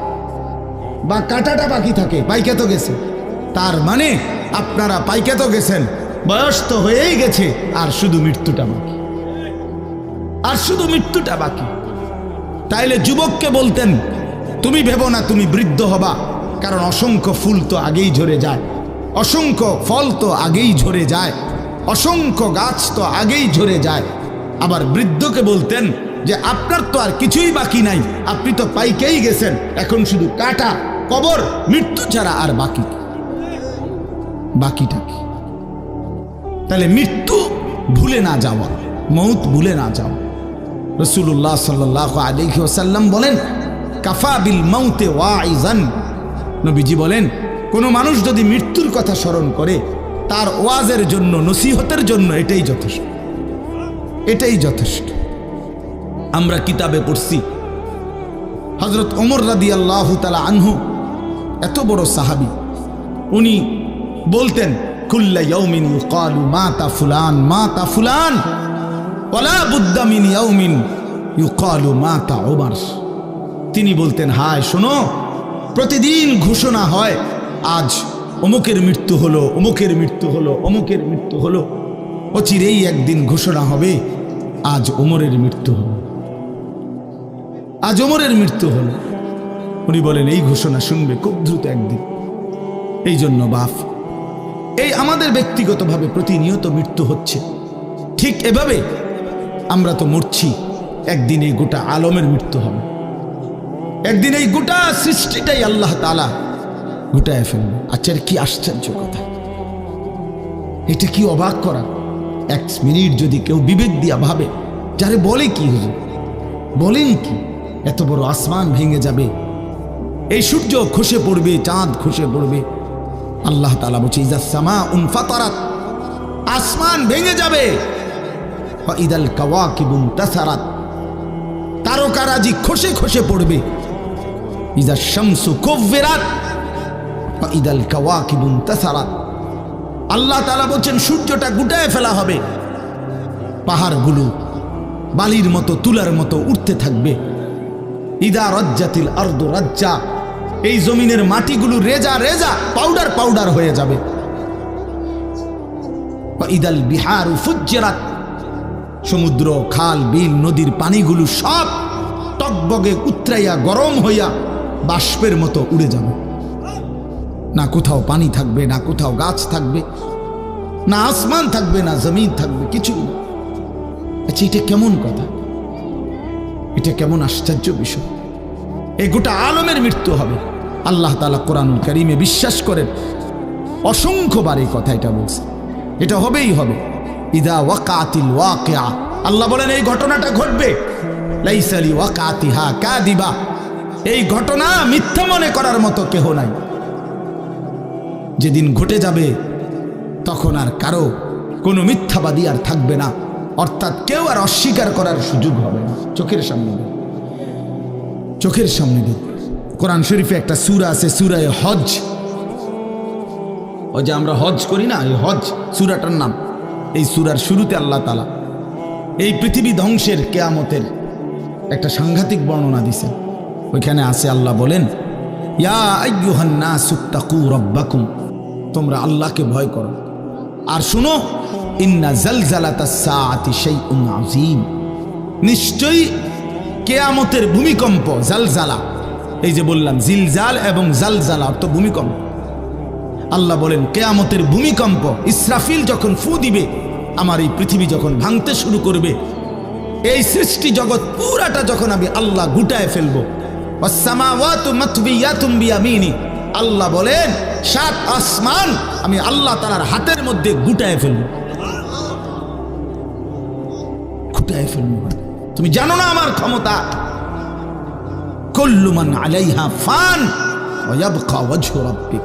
বা কাটাটা বাকি থাকে, পাইকা তো গেছে। তার মানে আপনারা পাইকা তো গেছেন, বয়স তো হয়েই গেছে, আর শুধু মৃত্যুটা বাকি, আর শুধু মৃত্যুটা বাকি। তাইলে যুবককে বলতেন, তুমি ভেবো না তুমি বৃদ্ধ হবা, কারণ অসংখ্য ফুল তো আগেই ঝরে যায়, অসংখ্য ফল তো আগেই ঝরে যায়, অসংখ্য গাছ তো আগেই ঝরে যায়। আবার বৃদ্ধকে বলতেন, যে আপনার তো আর কিছুই বাকি নাই, আপনি তো পাইকেই গেছেন, এখন শুধু কাটা, কবর, মৃত্যু ছাড়া আর বাকিটা কি? তাহলে মৃত্যু ভুলে না যাওয়া, মৌত ভুলে না যাওয়া। রাসূলুল্লাহ সাল্লাল্লাহু আলাইহি ওয়াসাল্লাম বলেন, কাফা বিল মাউতে ওয়াইজান। নবীজি বলেন, কোনো মানুষ যদি মৃত্যুর কথা স্মরণ করে তার ওয়াজের জন্য, নসিহতের জন্য এটাই যথেষ্ট, এটাই যথেষ্ট। আমরা কিতাবে পড়ছি হযরত ওমর রাদিয়াল্লাহু তাআলা আনহু, এত বড় সাহাবী, উনি বলতেন, কুল্লা ইয়াউমিন ইউকালু মাতা ফুলান মাতা ফুলান ওয়ালা বুদ্দা মিন ইয়াউমিন ইউকালু মাতা ওমর। তিনি বলতেন, হায় শোনো, প্রতিদিন ঘোষণা হয় আজ অমুকের মৃত্যু হলো, অমুকের মৃত্যু হলো, অমুকের মৃত্যু হলো। অচিরেই একদিন ঘোষণা হবে আজ ওমরের মৃত্যু হলো, আজ ওমরের মৃত্যু হলো। উনি বলেন, এই ঘোষণা শুনবে খুব দ্রুত একদিন। এই জন্য বাপ, এই আমাদের ব্যক্তিগতভাবে প্রতিনিয়ত মৃত্যু হচ্ছে, ঠিক এভাবে আমরা তো মরছি, একদিন এই গোটা আলমের মৃত্যু হবে, একদিন এই গোটা সৃষ্টিটাই আল্লাহ তাআলা গোটায় ফেলবে। আচ্ছা, কি আশ্চর্য কথা, এটা কি অবাক করা। এক মিনিট যদি কেউ বিবেক দিয়া ভাবে, যারে বলে কি হুজুর, বলেন কি, এত বড় আসমান ভেঙে যাবে, এই সূর্য খসে পড়বে, চাঁদ খসে পড়বে। আল্লাহ তাআলা বলছে, ইযা সামাউন ফাতারাত, আসমান ভেঙে যাবে, ওয়া ইদাল কাওয়াকিবুন তাসারাত, তারকারাজি খসে খসে পড়বে, ইযা শামসু কুব্বিরাত ওয়া ইদাল কাওয়াকিবুন তাসারাত। আল্লাহ তাআলা বলছেন, সূর্যটা গুটায় ফেলা হবে, পাহাড়গুলো বালির মতো, তুলার মতো উঠতে থাকবে। ইদা রাজ্জাতিল আরদু রাজ্জা, এই জমিনের মাটিগুলো রেজা রেজা, পাউডার পাউডার হয়ে যাবে। ওয়া ইদাল বিহারু ফুজ্জিরাত, সমুদ্র, খাল, বিল, নদীর পানিগুলো সব টকবগে উতরাইয়া গরম হইয়া বাষ্পের মতো উড়ে যাবে। না কোথাও পানি থাকবে, না কোথাও গাছ থাকবে, না আসমান থাকবে, না জমিন থাকবে, কিছু না। আচ্ছা, এটা কেমন কথা, এটা কেমন আশ্চর্য বিষয়। এই গোটা আলমের মৃত্যু হবে। আল্লাহ তাআলা কোরআনুল কারীমে বিশ্বাস করেন, অসংখ্যবার এই কথা এটা বলছে, এটা হবেই হবে। ইদা ওয়াকাতিল ওয়াকিআ, আল্লাহ বলেন এই ঘটনাটা ঘটবে। লাইসা লি ওয়াকাতিহা কাযিবা, এই ঘটনা মিথ্যা মনে করার মতো কেহ নাই। যেদিন ঘটে যাবে তখন আর কারো কোনো মিথ্যাবাদী আর থাকবে না, অর্থাৎ কেউ আর অস্বীকার করার সুযোগ হবে না। চোখের সামনে দেখ, চোখের সামনে দেখ। কোরআন শরীফে একটা সূরা আছে, সূরা হজ। ওই যে আমরা হজ করি না, এই হজ সূরাটার নাম। এই সূরার শুরুতে আল্লাহ তাআলা এই পৃথিবী ধ্বংসের, কিয়ামতের একটা সাংঘাতিক বর্ণনা দিয়েছেন। ওইখানে আছে, আল্লাহ বলেন, ইয়া আইয়ুহান নাসুত্তাকু রাব্বাকুম, তোমরা আল্লাহকে ভয় করো। আর শুনো, ইন্না জালজালাতাস সাআতি শাইউন আযীম, নিশ্চয়ই কিয়ামতের ভূমিকম্প, জালজালা, এই যে বললাম জিলজাল এবং জালজালা অর্থ ভূমিকম্প। আল্লাহ বলেন কিয়ামতের ভূমিকম্প, ইসরাফিল যখন ফু দিবে, আমার এই পৃথিবী যখন ভাঙতে শুরু করবে, এই সৃষ্টি জগৎ পুরাটা যখন আমি আল্লাহ গুটায় ফেলবো, ওয়াসসামাওয়াতু মাতবিয়াতুম বিয়ামিনি, আল্লাহ বলেন 7 আসমান আমি আল্লাহ তাআলার হাতের মধ্যে গুটায় ফেলবো, গুটায় ফেলবো। তুমি জানো না আমার ক্ষমতা। কুল্লু মান আলাইহা ফান ওয়া ইয়াবকা ওয়াজহু রাব্বিক,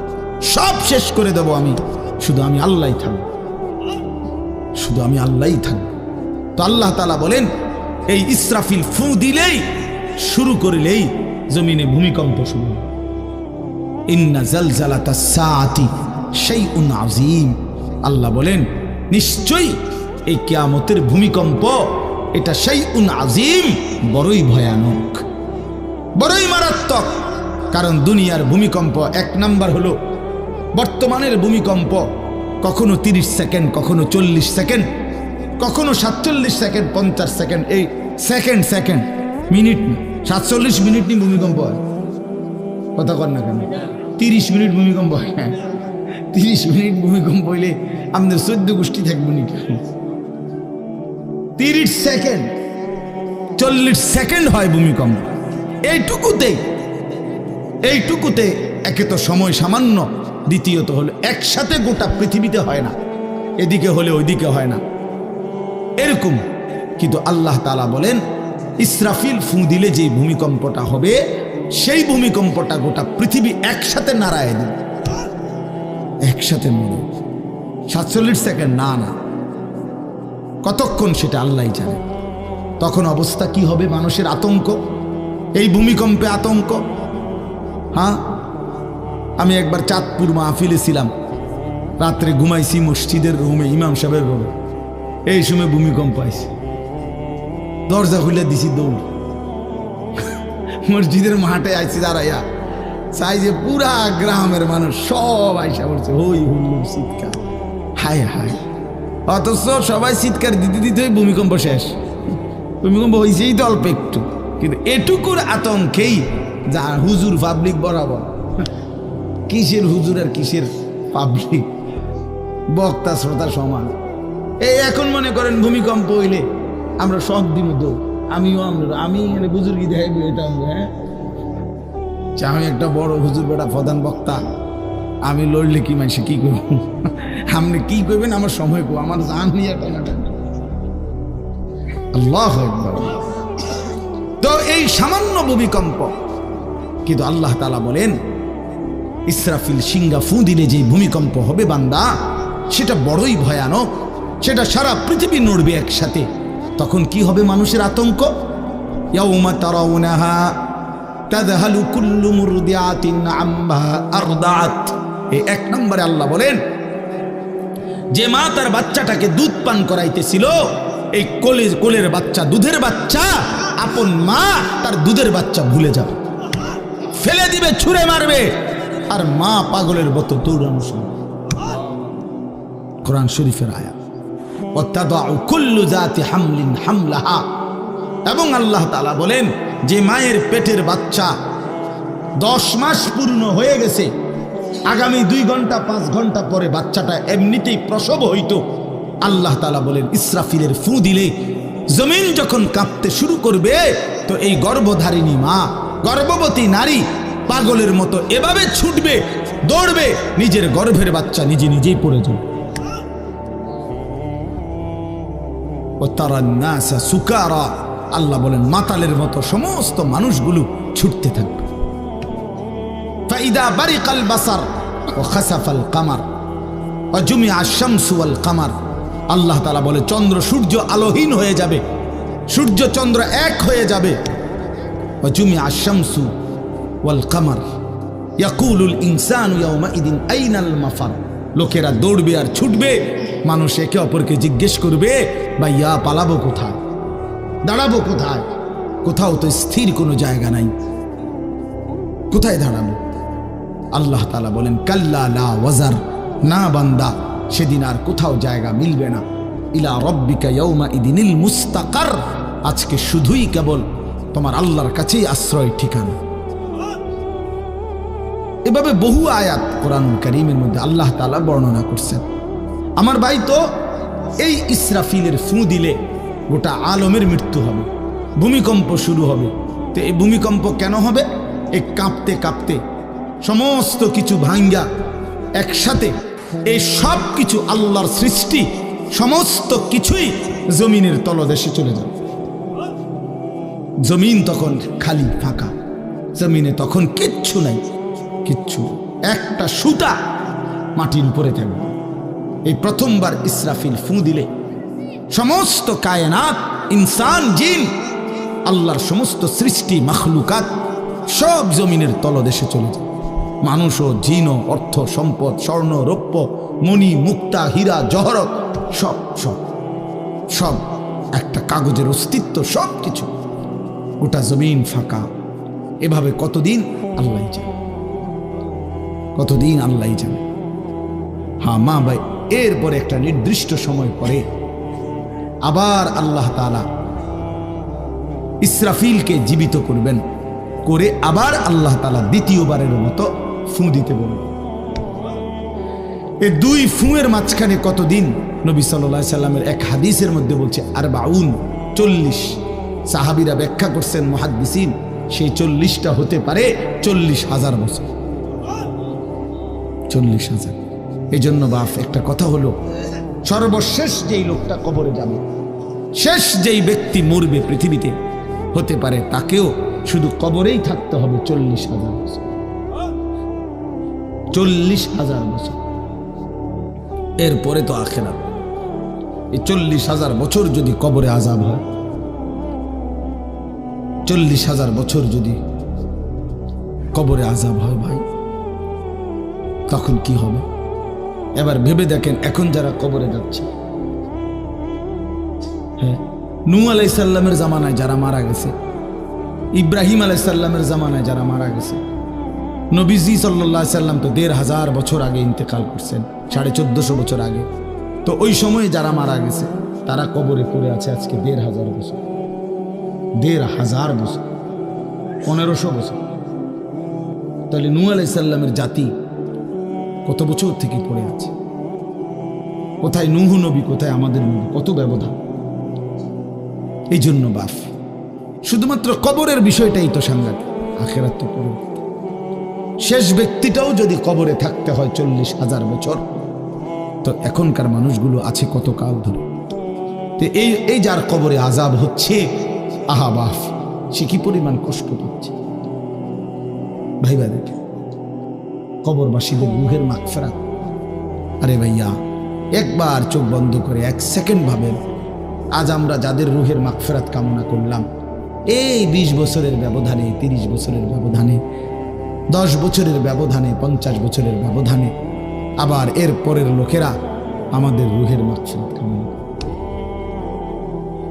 সব শেষ করে দেব আমি, শুধু আমি আল্লাহই থাকবো, শুধু আমি আল্লাহই থাকবো। তো আল্লাহ তাআলা বলেন, এই ইসরাফিল ফু দিলেই, শুরু করলেই জমিনে ভূমিকম্প শুরু হবে। ইন্না জালজালাতাস সাআতি শাইউন আযীম, আল্লাহ বলেন নিশ্চয়ই এই কিয়ামতের ভূমিকম্প, এটা শাইউন আযীম, বড়ই ভয়ানক, বড়ই মারাত্মক। কারণ দুনিয়ার ভূমিকম্প, এক নাম্বার হলো বর্তমানের ভূমিকম্প, কখনো 30 সেকেন্ড, কখনো 40 সেকেন্ড, কখনো 47 সেকেন্ড, 50 সেকেন্ড, এই সেকেন্ড সেকেন্ড, মিনিট না, 47 মিনিট নি ভূমিকম্প হয়। কথা কর না কেন, 30 মিনিট ভূমিকম্প হয়। 30 মিনিট ভূমিকম্প হইলে আমাদের 14 গোষ্ঠী থাকবে নি। 30 সেকেন্ড, 40 সেকেন্ড হয় ভূমিকম্প। এইটুকুতে একে তো সময় সামান্য, দ্বিতীয়ত হলো একসাথে গোটা পৃথিবীতে হয় না, এদিকে হলে ওইদিকে হয় না এরকম। কিন্তু আল্লাহ তাআলা বলেন ইসরাফিল ফু দিলে যে ভূমিকম্পটা হবে, সেই ভূমিকম্পটা গোটা পৃথিবী একসাথে নাড়ায় দেবে, একসাথে মরে। 47 সেকেন্ড না, কতক্ষণ সেটা আল্লাহই জানে। তখন অবস্থা কি হবে? মানুষের আতঙ্ক, এই ভূমিকম্পে আতঙ্ক। হ্যাঁ, আমি একবার চাঁদপুর মাহফিলে ছিলাম, রাত্রে ঘুমাইছি মসজিদের রুমে, ইমাম সাহেবের রুমে। এই সময় ভূমিকম্প আইছে, দরজা খুলে দিছি দৌড়, মসজিদের মাঠে আইছি দাঁড়াইয়া, চাই যে পুরা গ্রামের মানুষ সব আইসা পড়ছে, হই হুল্লোড় চিৎকার, হায় হায়। অথচ সবাই চিৎকার দিতে দিতে ভূমিকম্প শেষ। ভূমিকম্প হয়েছেই তো অল্প একটু, কিন্তু এটুকুর আতঙ্কেই যা হুজুর পাবলিক বরাবর। কিসের হুজুর আর কিসের পাবলিক, বক্তা শ্রোতা সমান। এই এখন মনে করেন ভূমিকম্প হইলে আমরা সব দিন দৌড়, আমি বুজুর্গি দেখাই এটা। হ্যাঁ, আমি একটা বড় হুজুর বেটা প্রধান বক্তা, আমি লড়লে কি মানুষ কি করব, আপনি কি করবেন আমার সময় কো, আমার জান নিয়ে টানাটানি। আল্লাহু আকবার। তো এই সামান্য ভূমিকম্প, কিন্তু আল্লাহ তাআলা বলেন ইসরাফিল সিংহা ফু দিলে যে ভূমিকম্প হবে বান্দা, সেটা বড়ই ভয়ানক, সেটা সারা পৃথিবী নড়বে একসাথে। তখন কি হবে মানুষের আতঙ্ক? ইয়াউমা তারাউনাহা তাযহালু কুল্লু মুরদিআতিন আম্মা আরদাআত। এই 1 নম্বরে আল্লাহ বলেন যে মা তার বাচ্চাটাকে দুধ পান করাইতেছিল, এই কোলের বাচ্চা, দুধের বাচ্চা, আপন মা তার দুধের বাচ্চা ভুলে যাবে, ফেলে দিবে, ছুঁড়ে মারবে, আর মা পাগলের মতো দৌড়ানো শুরু। কোরআন শরীফের আয়াত। ওয়াতাদাউ কুল্লু যাতি হামলিন হামলাহা। এবং আল্লাহ তাআলা বলেন যে মায়ের পেটের বাচ্চা 10 মাস পূর্ণ হয়ে গেছে, আগামী 2 ঘন্টা 5 ঘন্টা পরে বাচ্চাটা এমনিতেই প্রসব হইতো। আল্লাহ তাআলা বলেন ইসরাফিলের ফু দিলে জমিন যখন কাঁপতে শুরু করবে, তো এই গর্ভধারিণী মা, গর্ভবতী নারী পাগলের মতো এভাবে ছুটবে, দৌড়বে, নিজের গর্ভের বাচ্চা নিজেই পড়ে যাবে। সুকারা, আল্লাহ বলেন মাতালের মতো সমস্ত মানুষগুলো ছুটতে থাকবে। ফাইদা বারিকাল বাসার ওয়া খাসাফাল কামার ওয়া জুমিআ আশ-শামসু ওয়াল কামার। আল্লাহ তাআলা বলে চন্দ্র সূর্য আলোহীন হয়ে যাবে, সূর্য চন্দ্র এক হয়ে যাবে। ওয়া জুমিআ আশ-শামসু ওয়াল কামার ইয়াকুলুল ইনসানু ইয়াওমাইদিন আইনাল মাফার। লোকেরা দৌড়বে আর ছুটবে, মানুষ একে অপরকে জিজ্ঞেস করবে ভাইয়া পালাবো কোথায়, দাঁড়াবো কোথায়? কোথাও তো স্থির কোনো জায়গা নাই, কোথায় দাঁড়াবো? আল্লাহ তাআলা বলেন কাল্লা লা ওয়াজার, না বান্দা, সেদিন আর কোথাও জায়গা মিলবে না। ইলা রাব্বিকা ইয়াওমাইদিনিল মুস্তাকার, আজকে শুধুই কেবল তোমার আল্লাহর কাছেই আশ্রয় ঠিকানা। এভাবে বহু আয়াত কোরআনুল কারীমের মধ্যে আল্লাহ তাআলা বর্ণনা করছেন। আমার ভাই, তো এই ইসরাফিলের ফু দিলে গোটা আলমের মৃত্যু হবে, ভূমিকম্প শুরু হবে। তো এই ভূমিকম্প কেন হবে? এই কাঁপতে কাঁপতে সমস্ত কিছু ভাঙ্গা একসাথে, এই সব কিছু আল্লাহর সৃষ্টি, সমস্ত কিছুই জমিনের তলদেশে চলে যাবে। জমিন তখন খালি ফাঁকা, জমিনে তখন কিচ্ছু নাই, কিচ্ছু, একটা সুতা মাটির উপরে থাকবে। এই প্রথমবার ইসরাফিল ফু দিলে সমস্ত কায়নাত, ইনসান, জিন, আল্লাহর সমস্ত সৃষ্টি, মাখলুকাত সব জমিনের তলদেশে চলে যায়। মানুষ ও জিন ও অর্থ সম্পদ, স্বর্ণ রৌপ্য, মণি মুক্তা, হীরা জহরত, সব সব সব একটা কাগজের অস্তিত্ব, সব কিছু, গোটা জমিন ফাঁকা। এভাবে কতদিন আল্লাহই জানে, কতদিন আল্লাহই জানে। হ্যাঁ মা ভাই, এরপরে একটা নির্দিষ্ট সময় পরে আবার আল্লাহ তাআলা ইসরাফিলকে জীবিত করবেন, করে আবার আল্লাহ তাআলা দ্বিতীয়বারের মতো ফু দিতে বলবেন। এই 2 ফুঁয়ের মাঝখানে কতদিন? নবী সাল্লাল্লাহু আলাইহি সাল্লামের এক হাদিসের মধ্যে বলছে 40, সাহাবীরা ব্যাখ্যা করছেন মুহাদ্দিসিন, সেই 40টা হতে পারে 40,000 বছর। 40,000। এই জন্য বাপ একটা কথা হলো, সর্বশেষ যেই লোকটা কবরে যাবে, শেষ যেই ব্যক্তি মরবে পৃথিবীতে, হতে পারে তাকেও শুধু কবরেই থাকতে হবে 40,000 বছর। 40,000 বছর, এরপরে তো আখিরাত। এই 40,000 বছর যদি কবরে আযাব হয়, 40,000 বছর যদি কবরে আযাব হয় ভাই, তখন কি হবে? এবার ভেবে দেখেন, এখন যারা কবরে যাচ্ছে, হ্যাঁ, নূহ আলাইহিস সালামের জামানায় যারা মারা গেছে, ইব্রাহিম আলাইহিস সালামের জামানায় যারা মারা গেছে, নবীজি সাল্লাল্লাহু আলাইহি সাল্লাম তো 1,500 বছর আগে ইন্তেকাল করছেন, 1450 বছর আগে। তো ওই সময়ে যারা মারা গেছে তারা কবরে পড়ে আছে আজকে 1,500 বছর, 1,500 বছর, 1500 বছর। তাহলে নূহ আলাইহিস সালামের জাতি কত বছর থেকে পড়ে আছে? কোথায় নূহ নবী, কোথায় আমাদের নবী? কত ব্যবধান! এই জন্য বাপ, শুধুমাত্র কবরের বিষয়টাই তো সাংঘাতিক, আখিরাত তো পরবর্তী। শেষ ব্যক্তিটাও যদি কবরে থাকতে হয় 40,000 বছর, তো এখনকার মানুষগুলো আছে কত কাল ধরে। তো এই যার কবরে আযাব হচ্ছে, আহা বাপ, সে কি পরিমাণ কষ্ট পাচ্ছে ভাইবা। দেখে কবরবাসীদের রূহের মাগফিরাত। আরে ভাইয়া, একবার চোখ বন্ধ করে 1 সেকেন্ড ভাবেন, আজ আমরা যাদের রূহের মাগফিরাত কামনা করলাম, এই 20 বছরের ব্যবধানে, 30 বছরের ব্যবধানে, 10 বছরের ব্যবধানে, 50 বছরের ব্যবধানে, আবার এর পরের লোকেরা আমাদের রূহের মাগফিরাত কামনা করে।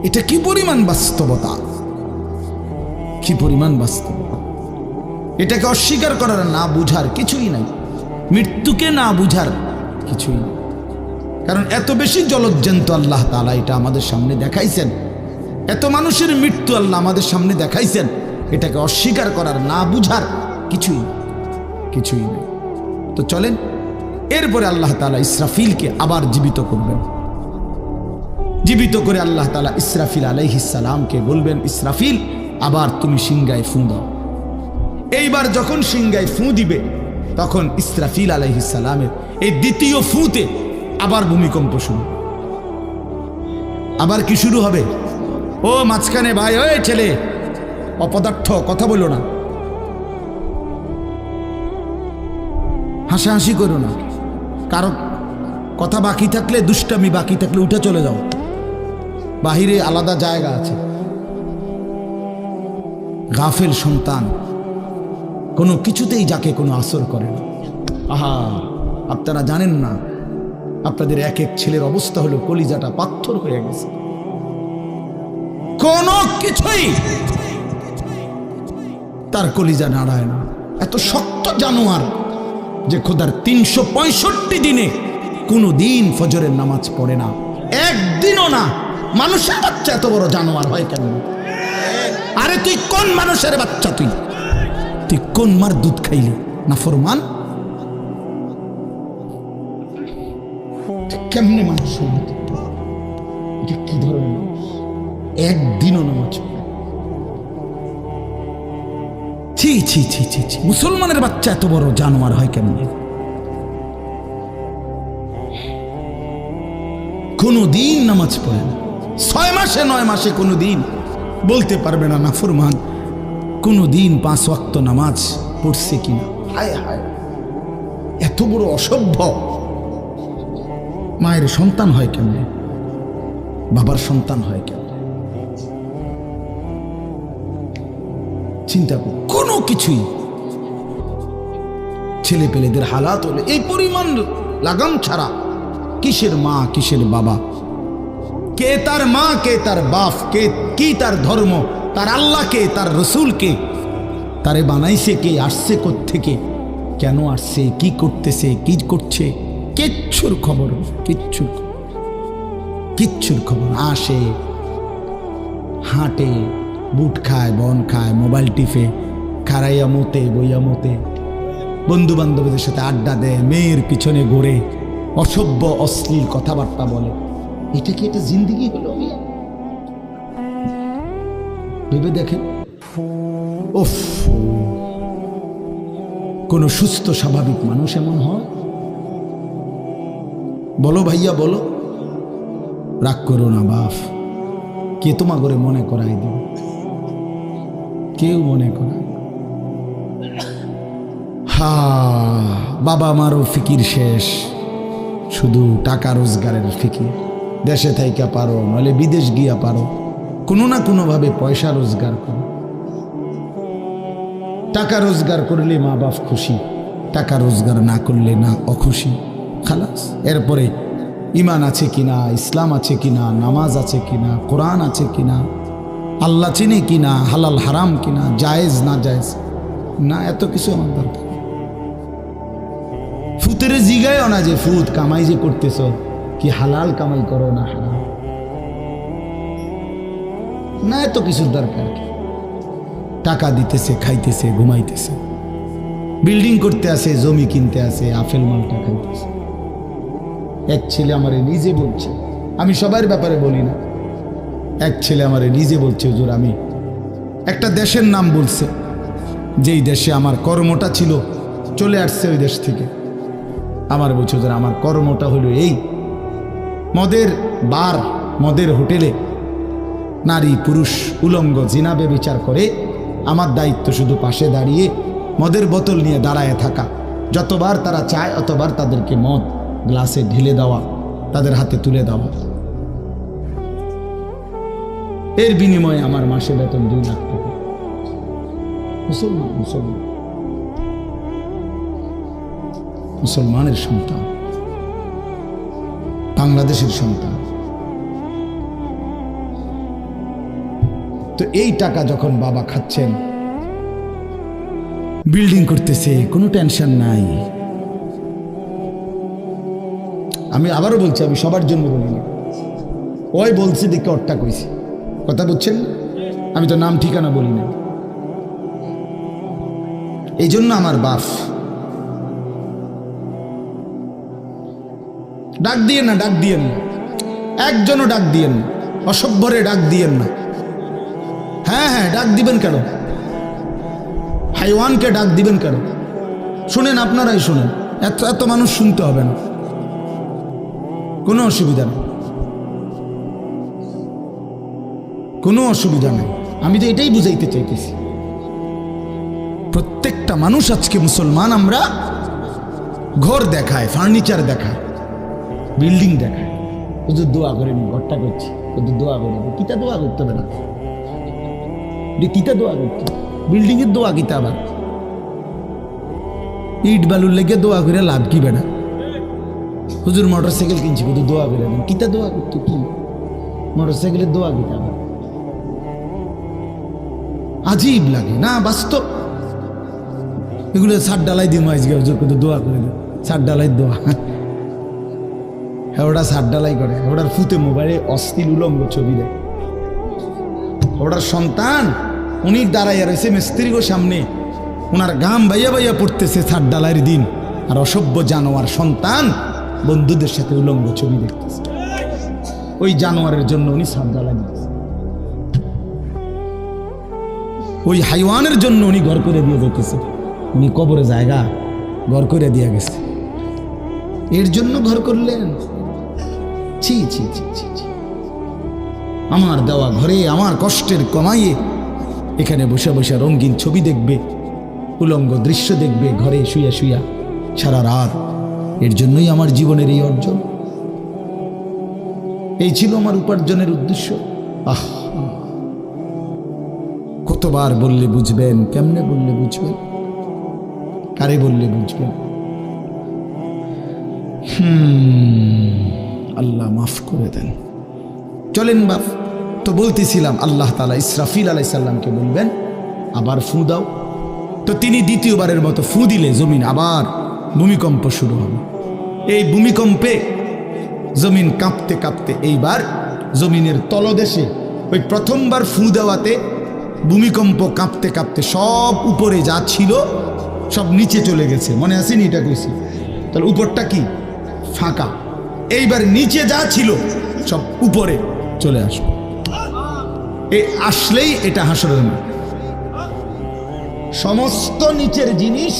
এটা কি পরিমাণ বাস্তবতা, কি পরিমাণ বাস্তবতা! এটাকে অস্বীকার করার, না বুঝার কিছুই নাই, মৃত্যুকে না বুঝার কিছুই নাই। কারণ এত বেশি জলজ্জান্ত আল্লাহ তাআলা এটা আমাদের সামনে দেখাইছেন, এত মানুষের মৃত্যু আল্লাহ আমাদের সামনে দেখাইছেন, এটাকে অস্বীকার করার, না বুঝার কিছুই নেই। তো চলেন, এরপরে আল্লাহ তাআলা ইসরাফিলকে আবার জীবিত করবেন। জীবিত করে আল্লাহ তাআলা ইসরাফিল আলাইহিস সালামকে বলবেন, ইসরাফিল, আবার তুমি সিংগায় ফুঁ দাও। এইবার যখন সিংগায় ফুঁ দিবে, তখন ইসরাফিল আলাইহিস সালামের এই দ্বিতীয় ফুঁতে আবার ভূমিকম্প শুরু। আবার কি শুরু হবে? ও মাঝখানে ভাই, ওই ছেলে অপদার্থ, কথা বলো না, হাসাহাসি করো না, কারো কথা বাকি থাকলে, দুষ্টামি বাকি থাকলে উঠে চলে যাও, বাহিরে আলাদা জায়গা আছে। গাফেল সন্তান কোনো কিছুতেই যাকে কোনো আসর করে না। আহা, আপনারা জানেন না, আপনাদের এক এক ছেলের অবস্থা হলো কলিজাটা পাথর হয়ে গেছে, কোনো কিছুই তার কলিজা নাড়ায় না। এত শক্ত জানোয়ার যে খোদার 365 দিনে কোনো দিন ফজরের নামাজ পড়ে না, একদিনও না। মানুষের বাচ্চা এত বড় জানোয়ার হয় কেন? আরে তুই কোন মানুষের বাচ্চা? তুই কোন মার দুধ খাইলি? না ফরমান, কেমনে মানুষ? এটা কি ধরনের মানুষ? একদিনও নামাজ পড়ে? ছি ছি ছি ছি ছি! মুসলমানের বাচ্চা এত বড় জানোয়ার হয় কেমনে? কোনদিন নামাজ পড়ে না, 6 মাসে 9 মাসে কোনদিন বলতে পারবে না নাফরমান কোনদিন 5 ওয়াক্ত নামাজ পড়ছে কিনা। হায় হায়, এত বড় অসভ্য! মায়ের সন্তান হয় কেমনে? বাবার সন্তান হয় কেমনে? চিন্তা কর, কোনো কিছুই। ছেলে পেলেদের হালাত হলে এই পরিমাণ লাগাম ছাড়া, কিসের মা কিসের বাবা, কে তার মা কে তার বাপ, কে কি তার ধর্ম, তার আল্লাহ কে, তার রসুল কে, তারে বানাইছে কে, আসছে কোত্থেকে, কেন আসছে, কি করতেছে, কি করছে, কিচ্ছুর খবর, কিচ্ছুর খবর। আসে, হাঁটে, বুট খায়, বন খায়, মোবাইল টিপে, খারাইয়া মতে, বইয়া মতে, বন্ধু বান্ধবীদের সাথে আড্ডা দেয়, মেয়ের পিছনে ঘোরে, অসভ্য অশ্লীল কথাবার্তা বলে। এটা কি এটা জিন্দিগি হলো? ভেবে দেখেন। ওফ, কোন সুস্থ স্বাভাবিক মানুষ এমন হয়? বলো ভাইয়া বলো। রাগ করো না বাপ, কে তোমা করে মনে করাই দেবে? কেউ মনে করায়। হা, বাবা মারও ফিকির শেষ, শুধু টাকা রোজগারের ফিকির। দেশে থাইকা পারো, নইলে বিদেশ গিয়া পারো, কোনো না কোনো ভাবে পয়সা রোজগার করো। টাকা রোজগার করলে মা বাপ খুশি, টাকা রোজগার না করলে না অখুশি, খালাস। এরপরে ইমান আছে কিনা, ইসলাম আছে কিনা, নামাজ আছে কিনা, কোরআন আছে কিনা, আল্লাহ চিনে কিনা, হালাল হারাম কিনা, জায়েজ না জায়েজ না, এত কিছু আমার দরকার। ফুতের জিগায় না যে ফুত কামাই যে করতেছ, কি হালাল কামাই করো না হারাম না, এত কিছুর দরকার কি? টাকা দিতেছে, খাইতেছে, ঘুমাইতেছে, বিল্ডিং করতে আসে, জমি কিনতে আসে, আপেল মালটা খাইতেছে। এক ছেলে আমারে নিজে বলছে, আমি সবার ব্যাপারে বলি না, এক ছেলে আমারে নিজে বলছে, হুজুর আমি একটা দেশের নাম বলছে, যেই দেশে আমার কর্মটা ছিল, চলে আসছে ওই দেশ থেকে। আমার বলছে, হুজুর আমার কর্মটা হলো এই, মদের বার, মদের হোটেলে নারী পুরুষ উলঙ্গ জিনা ব্যভিচার করে, আমার দায়িত্ব শুধু পাশে দাঁড়িয়ে মদের বোতল নিয়ে দাঁড়ায় থাকা, যতবার তারা চায় অতবার তাদেরকে মদ গ্লাসে ঢেলে দেওয়া, তাদের হাতে তুলে দেওয়া। এর বিনিময়ে আমার মাসে বেতন 2 লাখ টাকা। মুসলমান, মুসলমান, মুসলমানের সন্তান, বাংলাদেশের সন্তান। তো এই টাকা যখন বাবা খাচ্ছেন, বিল্ডিং করতেছে, কোনো টেনশন নাই। আমি আবারও বলছি, আমি সবার জন্য বলি না, ওই বলছি দেখে অট্টা কইছি, কথা বুঝছেন? আমি তো নাম ঠিকানা বলি না। এই জন্য আমার বাপ, ডাক দিয়েন না, ডাক দিয়েন না, একজনও ডাক দিয়েন না, অসভ্যরে ডাক দিয়েন না। হ্যাঁ হ্যাঁ, ডাক দিবেন কেন? হাইওয়ানকে ডাক দিবেন কেন? শুনেন, আপনারাই শুনেন, এত এত মানুষ শুনতে হবে না, কোনো অসুবিধা নেই, কোনো অসুবিধা নেই। আমি তো এটাই বুঝাইতে চাইতেছি, প্রত্যেকটা মানুষ আজকে মুসলমান, আমরা ঘর দেখায়, ফার্নিচার দেখায়, বিল্ডিং দেখায়, হুজুর দোয়া করেন, ঘরটা করছি, হুজুর দোয়া করে, কিতা দোয়া করতে হবে না, কিতা দোয়া করতে, বিল্ডিং এর দোয়া কিতা, আবার ইট বালুর লেগে দোয়া করে লাভ কি বেড়া? হুজুর মোটর সাইকেল কিনছি, হুজুর দোয়া করে দেন, কিতা দোয়া করতে, কি মোটর সাইকেলের দোয়া কিতা? আবার আজীব লাগে না? বাস্তব এগুলো ছাদ ডালাই দিয়ে মাইজগে হুজুর কত দোয়া করে দেন, ছাদ ডালাই দোয়া। হ্যাঁ, ওটা ছাদ ডালাই করে, ওটার ফুতে মোবাইলে অশ্লীল উলঙ্গ ছবি দেয়। ওটার সন্তান উনি দাঁড়াইয়া রয়েছে মিস্ত্রির সামনে, ওনার ঘাম বাইয়া বাইয়া পড়তেছে ছাদ ডালাইয়ের দিন, আর অসভ্য জানোয়ার সন্তান বন্ধুদের সাথে উলঙ্গ ছবি দেখতেছে। ওই জানোয়ারের জন্য উনি ছাদ ডালাই দিতেছে, ওই হাইওয়ানের জন্য উনি ঘর করে দিয়ে যেতেছে। উনি কবরে জায়গা ঘর করে দিয়ে গেছে, এর জন্য ঘর করলেন? ছি ছি ছি ছি ছি। আমার দেওয়া ঘরে আমার কষ্টের কমাইয়ে এখানে বসে বসে রঙিন ছবি দেখবে, উলঙ্গ দৃশ্য দেখবে ঘরে শুয়া শুয়া সারা রাত। এর জন্যই আমার জীবনের এই অর্জন, এই ছিল আমার উপার্জনের উদ্দেশ্য। আহ, কতবার বললে বুঝবেন, কেমনে বললে বুঝবেন, কারে বললে বুঝবেন? আল্লাহ মাফ করে দেন। চলেন বাপ, তো বলতেছিলাম আল্লাহ তাআলা ইসরাফিল আলাইহিস সালামকে বলবেন আবার ফু দাও। তো তিনি দ্বিতীয়বারের মতো ফু দিলে জমিন আবার ভূমিকম্প শুরু হবে। এই ভূমিকম্পে জমিন কাঁপতে কাঁপতে এইবার জমিনের তলদেশে ওই প্রথমবার ফু দেওয়াতে ভূমিকম্প কাঁপতে কাঁপতে সব উপরে যা ছিল সব নিচে চলে গেছে। মনে আসেনি? এটা কইছি। তাহলে উপরটা কি? ফাঁকা। এইবার নিচে যা ছিল সব উপরে চলে আসবে। আসলেই এটা হাসরের মাঠ। সমস্ত নিচের জিনিস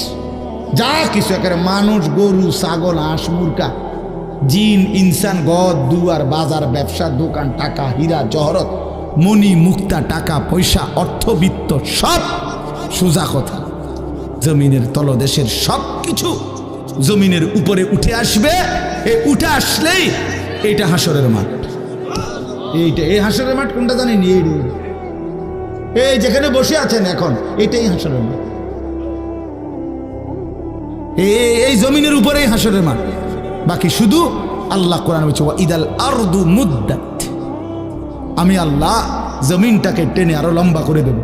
যা কিছু একেবারে মানুষ, গরু, ছাগল, হাঁস, মুরগা, জিন, ইনসান, গদ, দুয়ার, বাজার, ব্যবসা, দোকান, টাকা, হীরা, জহরত, মণি, মুক্তা, টাকা পয়সা, অর্থবিত্ত, সব সোজা কথা জমিনের তলদেশের সব কিছু জমিনের উপরে উঠে আসবে। উঠে আসলেই এটা হাসরের মাঠ। এই হাসরের মাঠ কোনটা জানেন? এই যেখানে বসে আছেন এখন, এটাই হাসরের মাঠ। এই জমিনের উপরেই হাসরের মাঠ। বাকি শুধু আল্লাহ কোরআন বলছে ইদাল আরদু মুদ্দাত, আমি আল্লাহ জমিনটাকে টেনে আরো লম্বা করে দেব,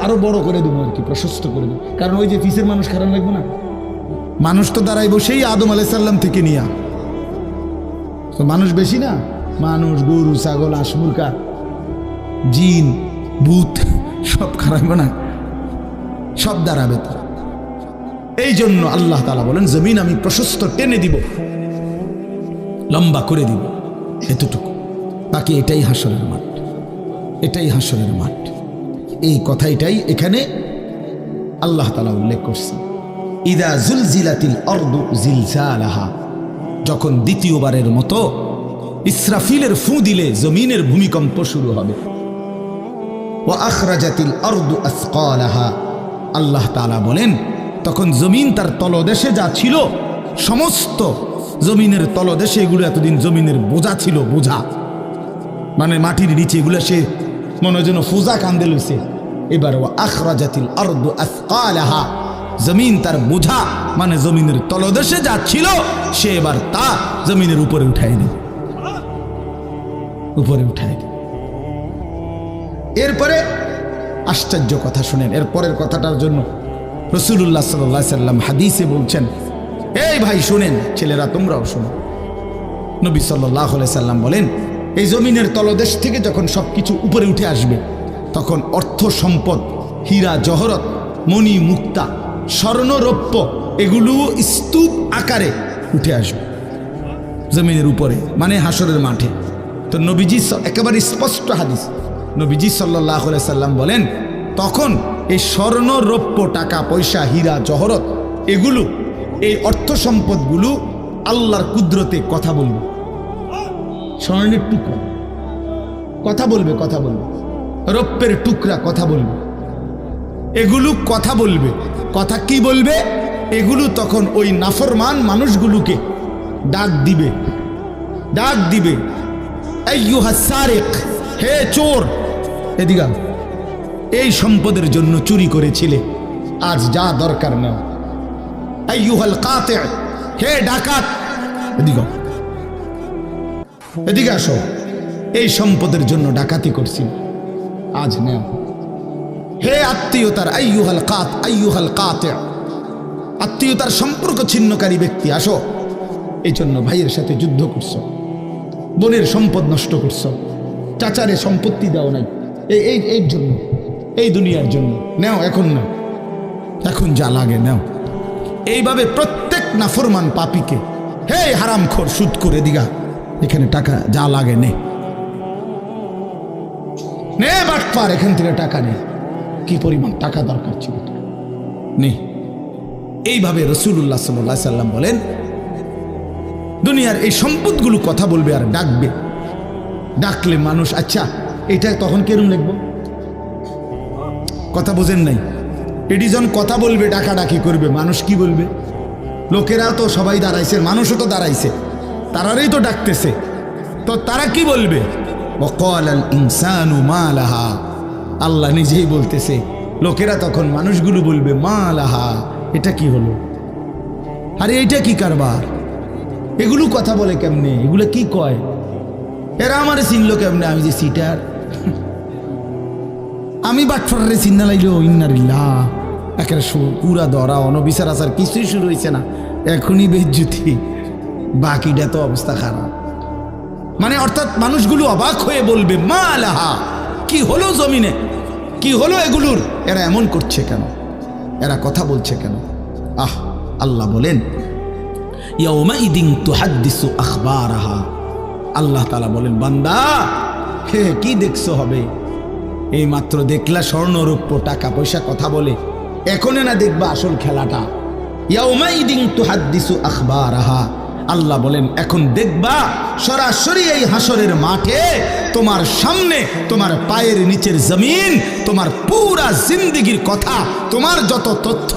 আরো বড় করে দেবো আর কি, প্রশস্ত করে দেবো। কারণ ওই যে পিসের মানুষ খারাপ লাগবে না? মানুষ তো দাঁড়াই বসেই আদম আলাইহিস সালাম থেকে নিয়া, তো মানুষ বেশি না? মানুষ, গরু, ছাগল, হাঁস, মুরগা, জিন, ভূত সব খারাপ না, সব দাঁড়াবে তো। এই জন্য আল্লাহ তাআলা বলেন জমিন আমি প্রশস্ত টেনে দিব, লম্বা করে দিব, এতটুকু। বাকি এটাই হাসরের মাঠ, এটাই হাসরের মাঠ। এই কথাটাই এখানে আল্লাহ তাআলা উল্লেখ করছেন। ইদা জুলজিলাতিল আরদু জিলজালাহা, যখন দ্বিতীয়বারের মতো ইসরাফিলের ফু দিলে জমিনের ভূমিকম্প শুরু হবে। ওয়া আখরাজাতিল আরদু আসকালাহা, আল্লাহ তাআলা বলেন তখন জমিন তার তলদেশে যা ছিল সমস্ত জমিনের তলদেশে, এগুলো এতদিন জমিনের বোঝা ছিল, বোঝা মানে মাটির নিচে, এগুলো সে মনে যেন ফোজা কান্দে লইছে। এবার ওয়া আখরাজাতিল আরদু আসকালাহা, জমিন তার বোঝা মানে জমিনের তলদেশে যা ছিল সে এবার তা জমিনের উপরে উঠাই দেবে, উপরে উঠাই দেবে। এরপরে আশ্চর্য কথা শুনেন, এরপরের কথাটার জন্য রাসূলুল্লাহ সাল্লাল্লাহু আলাইহি সাল্লাম হাদিসে বলছেন, এই ভাই শুনেন, ছেলেরা তোমরাও শোনো। নবী সাল্লাল্লাহু আলাইহি সাল্লাম বলেন এই জমিনের তলদেশ থেকে যখন সবকিছু উপরে উঠে আসবে তখন অর্থ সম্পদ, হীরা জহরত, মণি মুক্তা, স্বর্ণ রৌপ্য এগুলো স্তূপ আকারে উঠে আসবে জমিনের উপরে, মানে হাসরের মাঠে। তো নবীজি একেবারে স্পষ্ট হাদিস, নবীজি সাল্লাল্লাহু আলাইহি সাল্লাম বলেন তখন এই স্বর্ণ রৌপ্য, টাকা পয়সা, হীরা জহরত এগুলো, এই অর্থ সম্পদগুলো আল্লাহর কুদরতে কথা বলবে। স্বর্ণের টুকরা কথা বলবে, কথা বলবে, রৌপ্যের টুকরা কথা বলবে, এগুলো কথা বলবে। কথা কি বলবে? এগুলো তখন ওই নাফরমান মানুষগুলোকে ডাক দিবে, ডাক দিবে, আইয়ুহাস সারিক, হে চোর, এদিকে এই সম্পদের জন্য চুরি করেছিলে, আজ যা দরকার নাও। আইয়ুহাল কাতি, হে ডাকাত, এদিকে এদিকে আসো, এই সম্পদের জন্য ডাকাতি করছি, আজ নাও। হে আত্মীয়তার, আইয়ুহাল কাতি, আত্মীয়তার সম্পর্ক ছিন্নকারী ব্যক্তি আসো, এই জন্য ভাইয়ের সাথে যুদ্ধ করছো, বোনের সম্পদ নষ্ট করছো, চাচারে সম্পত্তি দাও নাই, এই জন্য, এই দুনিয়ার জন্য নাও, এখন নাও, এখন যা লাগে নাও। এইভাবে প্রত্যেক নাফরমান পাপীকে, হে হারামখোর, সুদ করে দিগা, এখানে টাকা যা লাগে নে, নে বাটপার, এখান থেকে টাকা নে, কি পরিমাণ টাকা দরকার ছিল নে। এইভাবে রাসূলুল্লাহ সাল্লাল্লাহু আলাইহি সাল্লাম বলেন দুনিয়ার এই সম্পদগুলো কথা বলবে আর ডাকবে। ডাকলে মানুষ, আচ্ছা এটা তখন কেরম লিখবো? কথা বোঝেন নাই? এডিজন কথা বলবে, ডাকাডাকি করবে, মানুষ কি বলবে? লোকেরা তো সবাই দাঁড়াইছে, মানুষও তো দাঁড়াইছে, তারারই তো ডাকতেছে, তো তারা কি বলবে? ওয়াকালাল ইনসানু মা লাহা, আল্লাহ নিজেই বলতেছে, লোকেরা তখন মানুষগুলো বলবে মা লাহা, এটা কি হলো? আরে এটা কি কারবার? এগুলো কথা বলে কেমনে? এগুলো কি কয়? এরা আমারে চিনলো কেমনে? আমি যে সিটার, আমি বাটফারে চিন্না লাইলো, ইন্নারিল্লাহ, একেবারে পুরা ধরা, অনবিচার আচার কিছুই শুরু হয়েছে না, এখনই বেজ্জুতি, বাকিটা তো অবস্থা খারাপ। মানে অর্থাৎ মানুষগুলো অবাক হয়ে বলবে মা লাহা, কি হলো জমিনে, কি হলো এগুলোর, এরা এমন করছে কেন, এরা কথা বলছে কেন? আহ, আল্লাহ বলেন ইয়াউমাইদিন তুহাদ্দিসু আখবারাহা, আল্লাহ তাআলা বলেন বান্দা হে কি দেখছো হবে, এই মাত্র দেখলা স্বর্ণ রূপ্য টাকা পয়সা কথা বলে, এখনে না দেখবা আসল খেলাটা। ইয়াউমাইদিন তুহাদ্দিসু আখবারাহা, আল্লাহ বলেন এখন দেখবা সরাসরি এই হাসরের মাঠে তোমার সামনে তোমার পায়ের নিচের জমিন তোমার পুরা জিন্দেগির কথা, তোমার যত তথ্য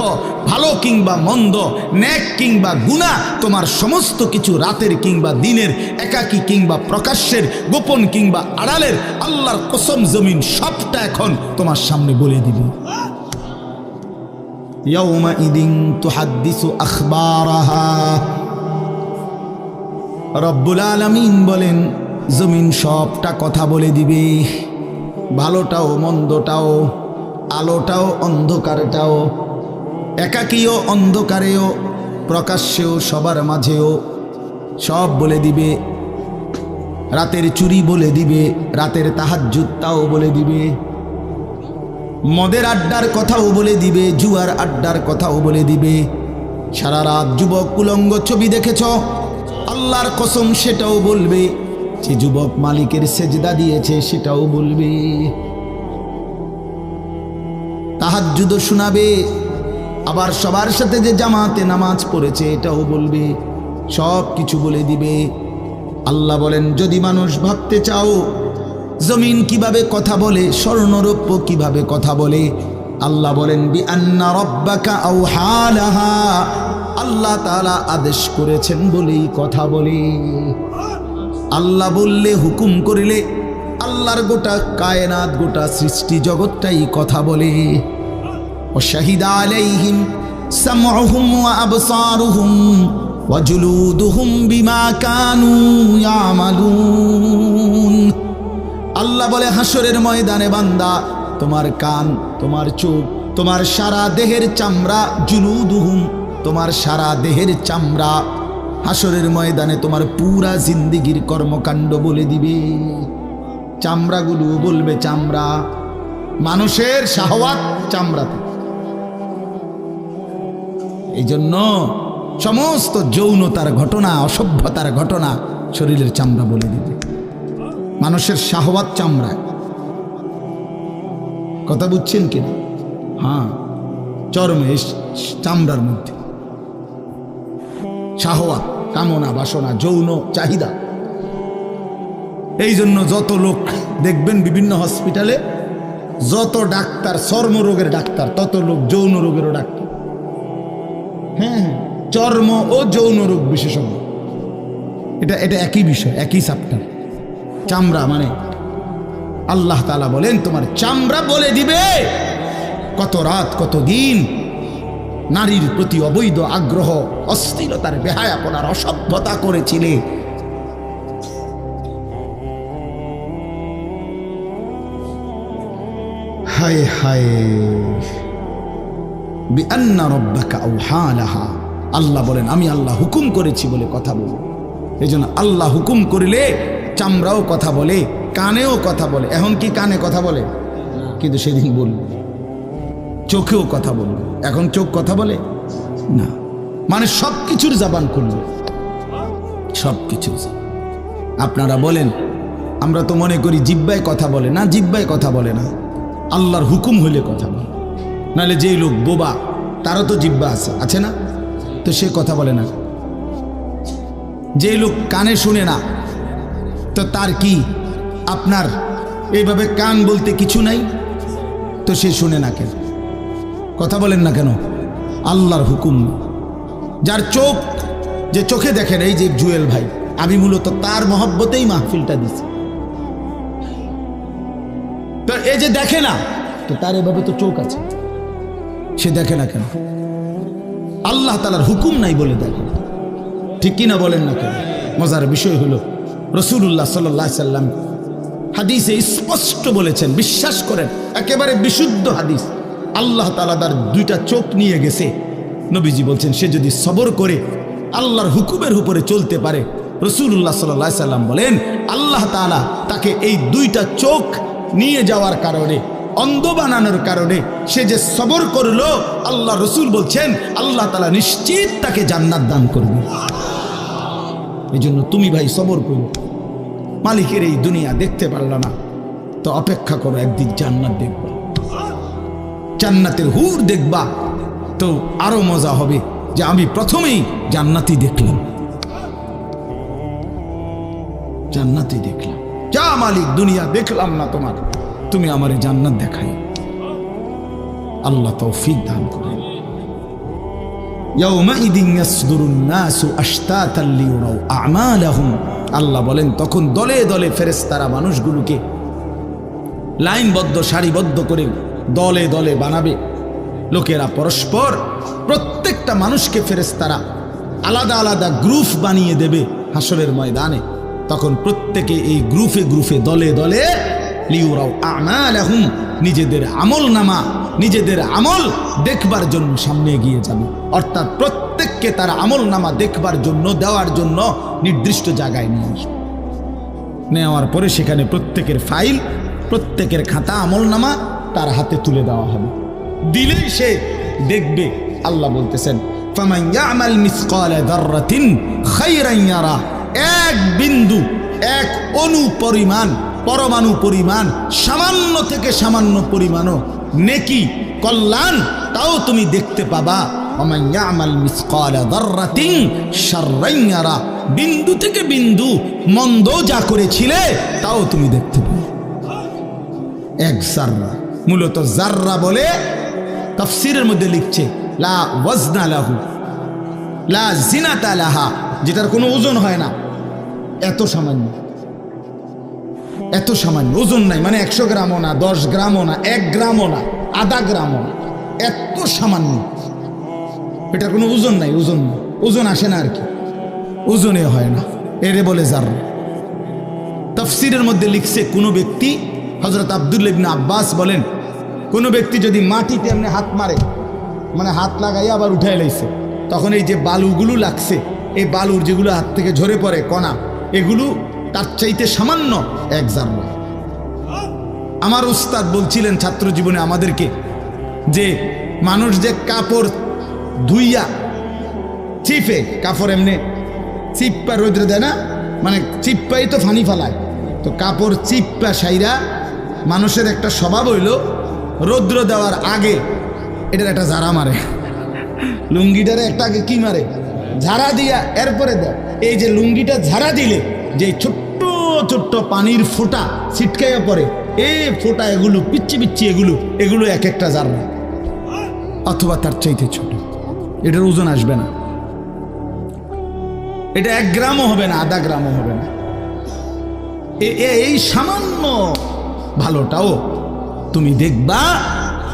ভালো কিংবা মন্দ, নেক কিংবা গুনাহ, তোমার সমস্ত কিছু রাতের কিংবা দিনের, একাকী কিংবা প্রকাশ্যের, গোপন কিংবা আড়ালের, আল্লাহর কসম জমিন সবটা এখন তোমার সামনে বলে দিবে। ইয়াউমাইদিন তুহাদ্দিসু আখবারাহা, রব্বুল আলামিন বলেন জমিন সবটা কথা বলে দিবে, ভালোটাও মন্দটাও, আলোটাও অন্ধকারটাও, একাকীও অন্ধকারেও, প্রকাশ্যেও সবার মাঝেও সব বলে দিবে। রাতের চুরি বলে দিবে, রাতের তাহাজ্জুদটাও বলে দিবে, মদের আড্ডার কথাও বলে দিবে, জুয়ার আড্ডার কথাও বলে দিবে। সারা রাত যুবক উলঙ্গ ছবি দেখেছ, আল্লাহর কসম সেটাও বলবে। যে যুবক মালিকের সেজদা দিয়েছে সেটাও বলবে। তাহাজ্জুদও শোনাবে, আবার সবার সাথে যে জামাতে নামাজ পড়েছে এটাও বলবে, সব কিছু বলে দিবে। আল্লাহ বলেন যদি মানুষ ভাবতে চাও জমিন কিভাবে কথা বলে, স্বর্ণরৌপ্য কিভাবে কথা বলে, আল্লাহ বলেন বিআন্না রাব্বাকা আওহা লাহা, আল্লাহ তাআলা আদেশ করেছেন বলেই কথা বলে। আল্লাহ বললে, হুকুম করিলে আল্লাহর গোটা কায়নাত, গোটা সৃষ্টি জগৎটাই কথা বলে। ওয়াশাহিদা আলাইহিম সামউহুম ওয়া আবসারুহুম ওয়া জুলুদুহুম বিমা কানু ইয়ামালুন। আল্লাহ বলে হাসরের ময়দানে বান্দা, তোমার কান, তোমার চোখ, তোমার সারা দেহের চামড়া, জুলুদুহুম, তোমার সারা দেহের চামড়া হাসরের ময়দানে তোমার পুরা জিন্দেগির কর্মকাণ্ড বলে দিবে। চামড়াগুলো বলবে, চামড়া, মানুষের শাহওয়াত চামড়াতে। এই জন্য সমস্ত যৌনতার ঘটনা, অসভ্যতার ঘটনা শরীরের চামড়া বলে দিবে। মানুষের শাহওয়াত চামড়ায়, কথা বুঝছেন কিনা? হ্যাঁ, চর্মে, চামড়ার মধ্যে শাহওয়াত, কামনা, বাসনা, যৌন চাহিদা। এই জন্য যত লোক দেখবেন বিভিন্ন হসপিটালে, যত ডাক্তার চর্মরোগের ডাক্তার, তত লোক যৌন রোগেরও ডাক্তার। হ্যাঁ, চর্ম ও যৌন রোগ বিশেষজ্ঞ, এটা একই বিষয়, একই চ্যাপ্টার। চামড়া মানে আল্লাহ তাআলা বলেন তোমার চামড়া বলে দিবে কত রাত কত দিন নারীর প্রতি অবৈধ আগ্রহ, অস্থিরতার, বেহায়াপনার, অসভ্যতা করেছিলে। হায় হায়, বিআন্না রাব্বাকা আওহা লাহা, আল্লাহ বলেন আমি আল্লাহ হুকুম করেছি বলে কথা বলে। এই জন্য আল্লাহ হুকুম করিলে চামড়াও কথা বলে, কানেও কথা বলে। এখন কি কানে কথা বলে? কিন্তু সেদিন বলবে। চোখেও কথা বলবে, এখন চোখ কথা বলে না। মানে সব কিছুর জবান খুলবে, সব কিছু। আপনারা বলেন, আমরা তো মনে করি জিহ্বায় কথা বলে না, জিহ্বায় কথা বলে না, আল্লাহর হুকুম হইলে কথা বলে। নাহলে যেই লোক বোবা তারও তো জিহ্বা আছে না, তো সে কথা বলে না। যে লোক কানে শুনে না, তো তার কি আপনার এইভাবে কান বলতে কিছু নাই, তো সে শুনে না কেন, কথা বলেন না কেন? আল্লাহর হুকুম। যার চোখ, যে চোখে দেখেন, এই যে জুয়েল ভাই, আমি মূলত তার মহব্বতেই মাহফিলটা দিছি। তো এই যে দেখে না, তো তার এভাবে তো চোখ আছে, সে দেখে না কেন? আল্লাহ তাআলার হুকুম নাই বলে দেখে, ঠিক কিনা বলেন না কেন? মজার বিষয় হলো রাসূলুল্লাহ সাল্লাল্লাহু আলাইহি সাল্লাম হাদিসে স্পষ্ট বলেছেন, বিশ্বাস করেন, একেবারে বিশুদ্ধ হাদিস। আল্লাহ তাআলা তার দুইটা চোখ নিয়ে গেছে। নবীজি বলছেন, সে যদি সবর করে আল্লাহর হুকুমের উপরে চলতে পারে, রাসূলুল্লাহ সাল্লাল্লাহু আলাইহি সাল্লাম বলেন আল্লাহ তাআলা তাকে এই দুইটা চোখ নিয়ে যাওয়ার কারণে, অন্ধ বানানোর কারণে সে যে সবর করলো, আল্লাহ রসুল বলছেন আল্লাহ তাআলা নিশ্চিত তাকে জান্নাত দান করবে। এই জন্য তুমি ভাই সবর করো, মালিকের এই দুনিয়া দেখতে পারল না, তো অপেক্ষা করো, একদিন জান্নাত দেখবা, জান্নাতের হুর দেখবা, তো আরো মজা হবে যে আমি প্রথমেই জান্নাতই দেখলাম, জান্নাতই দেখলাম। যা মালিক, দুনিয়া দেখলাম না তোমার, তুমি আমারে জান্নাত দেখাই। আল্লাহ তৌফিক দান করেন। ইয়াউমাইদিন ইয়াসদুরুন নাসু আশতাতান লিয়ারাউ আ'মালাহুম, আল্লাহ বলেন তখন দলে দলে ফেরেশতারা মানুষগুলোকে লাইনবদ্ধ সারিবদ্ধ করে দলে দলে বানাবে। লোকেরা পরস্পর, প্রত্যেকটা মানুষকে ফেরেশতারা আলাদা আলাদা গ্রুপ বানিয়ে দেবে হাসরের ময়দানে। তখন প্রত্যেকে এই গ্রুপে গ্রুপে দলে দলে লিউরাউ আমালাহুম, নিজেদের আমল নামা, নিজেদের আমল দেখবার জন্য সামনে এগিয়ে যাবে। অর্থাৎ প্রত্যেককে তার আমল নামা দেখবার জন্য, দেওয়ার জন্য নির্দিষ্ট জায়গায় নিয়ে আসবে। নেওয়ার পরে সেখানে প্রত্যেকের ফাইল, প্রত্যেকের খাতা আমল নামা তার হাতে তুলে দেওয়া হবে। দিলেই সে দেখবে। আল্লাহ বলতেছেন ফামান ইয়ামাল মিসকালা যাররাতিন খায়রান ইয়ারা, এক বিন্দু, এক অণু পরিমাণ, পরমাণু পরিমাণ, সামান্য থেকে সামান্য পরিমাণও নেকি, কল্যাণ, তাও তুমি দেখতে পাবা। ওমান ইয়ামাল মিসকালা যাররাতিন শাররান ইয়ারা, বিন্দু থেকে বিন্দু মন্দ যা করেছিলে তাও তুমি দেখতে পাবে। এক জাররা, মূলত জাররা বলে তাফসীরের মধ্যে লিখছে লা ওয়াজনা লাহু লা জিনাতা লাহা, যেটার কোনো ওজন হয় না, এত সামান্য, এত সামান্য, ওজন নাই, মানে 100 গ্রামও না, 10 গ্রামও না, 1 গ্রামও না, আধা গ্রামও না, এত সামান্য, এটার কোনো ওজন নাই, ওজন নাই, ওজন আসে না আর কি, ওজনে হয় না, এরে বলে জাররা। তাফসীরের মধ্যে লিখছে কোনো ব্যক্তি, হযরত আব্দুল্লাহ ইবনে আব্বাস বলেন, কোনো ব্যক্তি যদি মাটিতে এমনি হাত মারে, মানে হাত লাগাইয়া আবার উঠাই লাইছে, তখন এই যে বালুগুলো লাগছে, এই বালুর যেগুলো হাত থেকে ঝরে পড়ে কণা, এগুলো তার চাইতে সামান্য এক জাররা। আমার উস্তাদ বলছিলেন ছাত্র জীবনে আমাদেরকে যে মানুষ যে কাপড় ধুইয়া চিপে, কাপড় এমনি চিপ্পা রোদ্রে দেয় না, মানে চিপ্পাই তো ফানি ফালায়, তো কাপড় চিপ্পা সাইরা মানুষের একটা স্বভাব হইল রৌদ্র দেওয়ার আগে এটার একটা ঝাড়া মারে, লুঙ্গিটারে একটা আগে কি মারে, ঝাড়া দিয়া এরপরে দেয়। এই যে লুঙ্গিটা ঝাড়া দিলে যে ছোট্ট ছোট্ট পানির ফোঁটা ছিটকাইয়া পড়ে, এই ফোঁটা এগুলো পিচ্ছি পিচ্ছি, এগুলো এক একটা জাররা, অথবা তার চাইতে ছোট, এটার ওজন আসবে না, এটা 1 গ্রামও হবে না, আধা গ্রামও হবে না। এই সামান্য ভালোটাও তুমি দেখবা,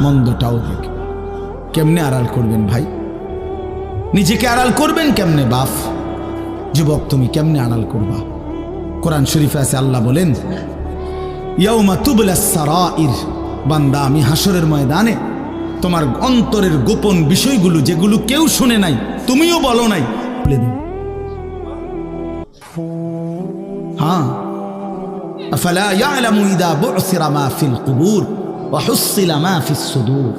মন্দটাও দেখবা। কেমনে আড়াল করবেন ভাই? নিজেকে আড়াল করবেন কেমনে বাপ? যুবক তুমি কেমনে আড়াল করবা? কোরআন শরীফে আছে, আল্লাহ বলেন ইয়াউমা তুবলাস সারাইর, বান্দা আমি হাসরের ময়দানে তোমার অন্তরের গোপন বিষয়গুলো, যেগুলো কেউ শুনে নাই, তুমিও বলো নাই, বলে দেব। হ্যাঁ, আফালা ইয়ালামু ইযা বু'সিরা মা ফিল কুবুর ওয়া হুসিলা মা ফিস সুদূর।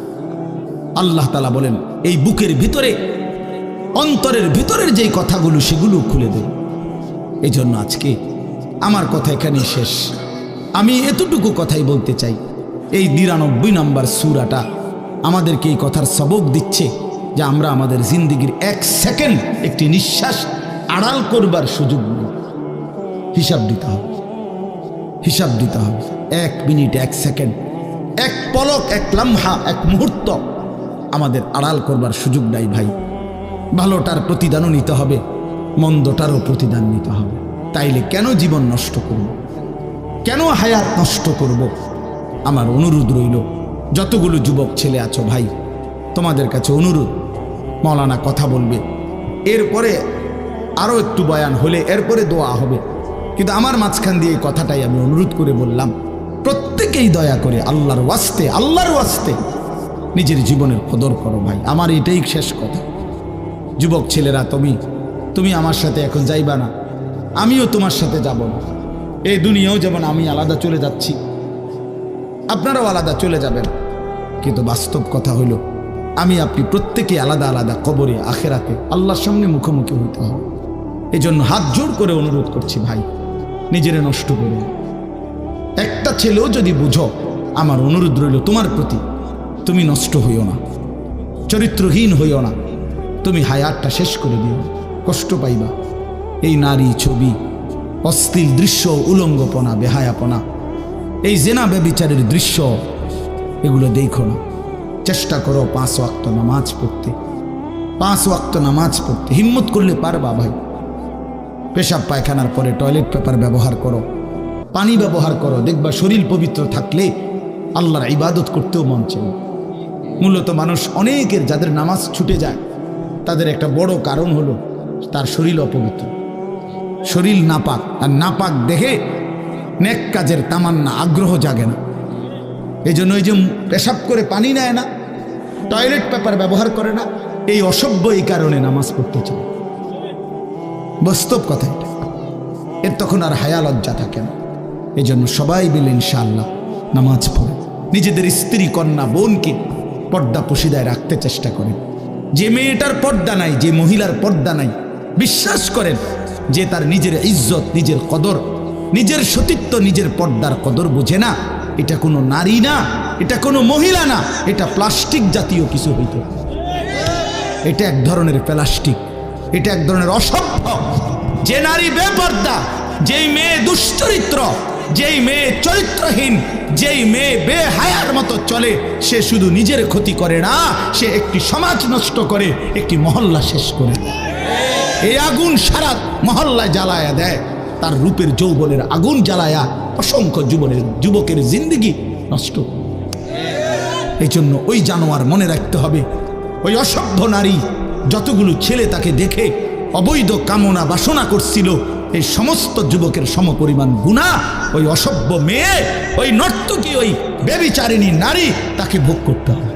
আল্লাহ তাআলা বলেন এই বুকের ভিতরে, অন্তরের ভিতরের যেই কথাগুলো, সেগুলো খুলে দেব। এই জন্য আজকে আমার কথা এখানেই শেষ। আমি এতটুকু কথাই বলতে চাই, এই 99 নম্বর সূরাটা আমাদেরকে এই কথার সবক দিচ্ছে যে আমরা আমাদের জিন্দেগির 1 সেকেন্ড, একটি নিঃশ্বাস আড়াল করবার সুযোগ নেই। হিসাব দিতে হবে, হিসাব দিতে হবে। 1 মিনিট, 1 সেকেন্ড, 1 পলক, 1 লম্হা, 1 মুহূর্ত আমাদের আড়াল করবার সুযোগ নাই ভাই। ভালোটার প্রতিদানও নিতে হবে, মন্দটারও প্রতিদান নিতে হবে। তাইলে কেন জীবন নষ্ট করব? কেন হায়াত নষ্ট করব? আমার অনুরোধ রইল, যতগুলো যুবক ছেলে আছো ভাই, তোমাদের কাছে অনুরোধ, মৌলানা কথা বলবে, এরপরে আরও একটু বয়ান হলে এরপরে দোয়া হবে, কিন্তু আমার মাঝখান দিয়ে এই কথাটাই আমি অনুরোধ করে বললাম, প্রত্যেকেই দয়া করে আল্লাহর ওয়াস্তে, আল্লাহর ওয়াস্তে নিজের জীবনের কদর করো ভাই। আমার এটাই শেষ কথা। যুবক ছেলেরা, তুমি আমার সাথে এখন যাইবা না, আমিও তোমার সাথে যাব না। এই দুনিয়াও যেমন আমি আলাদা চলে যাচ্ছি, আপনারাও আলাদা চলে যাবেন, কিন্তু বাস্তব কথা হইল আমি আপনি প্রত্যেকে আলাদা আলাদা কবরে, আখেরাতে আল্লাহর সামনে মুখোমুখি হইতে হবে। এই জন্য হাত জোড় করে অনুরোধ করছি ভাই, নিজেরে নষ্ট করো। একটা ছেলেও যদি বুঝো, আমার অনুরোধ রইল তোমার প্রতি, তুমি নষ্ট হইও না, চরিত্রহীন হইও না, তুমি হায়াতটা শেষ করে দিও, কষ্ট পাইবা। এই নারী ছবি, অশ্লীল দৃশ্য, উলঙ্গপনা, বেহায়াপনা, এই জেনা ব্যভিচারের দৃশ্য, এগুলো দেখো না। চেষ্টা করো 5 ওয়াক্ত নামাজ পড়তে, 5 ওয়াক্ত নামাজ পড়তে হিম্মত করলে পারবা ভাই। পেশাব পায়খানার পরে টয়লেট পেপার ব্যবহার করো, পানি ব্যবহার করো, দেখবা শরীর পবিত্র থাকলে আল্লাহর ইবাদত করতেও মন চায়। মূলত মানুষ অনেকের যাদের নামাজ ছুটে যায়, তাদের একটা বড় কারণ হলো তার শরীর অপবিত্র, শরীর নাপাক। আর নাপাক দেখে নেক কাজের তামান্না, আগ্রহ জাগে না। এই জন্য ওই যে পেশাব করে পানি নেয় না, টয়লেট পেপার ব্যবহার করে না, এই অসভ্য এই কারণে নামাজ পড়তে চায়। বাস্তব কথা এটা। এর তখন আর হায়া লজ্জা থাকে না। এই জন্য সবাই মিলে ইনশাআল্লাহ নামাজ পড়ে নিজেদের স্ত্রী, কন্যা, বোনকে পর্দা পশিদায় রাখতে চেষ্টা করেন। যে মেয়েটার পর্দা নাই, যে মহিলার পর্দা নাই, বিশ্বাস করেন যে তার নিজের ইজ্জত, নিজের কদর, নিজের সতীত্ব, নিজের পর্দার কদর বোঝে না। এটা কোনো নারী না, এটা কোনো মহিলা না, এটা প্লাস্টিক জাতীয় কিছু হইতে। এটা এক ধরনের প্লাস্টিক, এটা এক ধরনের অসভ্য। যে নারী বেপর্দা, যেই মেয়ে দুশ্চরিত্র, যেই মেয়ে চরিত্রহীন, যেই মেয়ে বেহায়ার মতো চলে, সে শুধু নিজের ক্ষতি করে না, সে একটি সমাজ নষ্ট করে, একটি মহল্লা শেষ করে। এই আগুন সারা মহল্লায় জ্বালায়া দেয়, তার রূপের যৌবনের আগুন জ্বালায়া অসংখ্য যুবকের জিন্দেগি নষ্ট। এই জন্য ওই জানোয়ার মনে রাখতে হবে, ওই অসভ্য নারী, যতগুলো ছেলে তাকে দেখে অবৈধ কামনা বাসনা করছিল, এই সমস্ত যুবকের সমপরিমাণ গুনাহ ওই অসভ্য মেয়ে, ওই নর্তকী, ওই ব্যভিচারিণী নারী, তাকে ভোগ করতে হবে।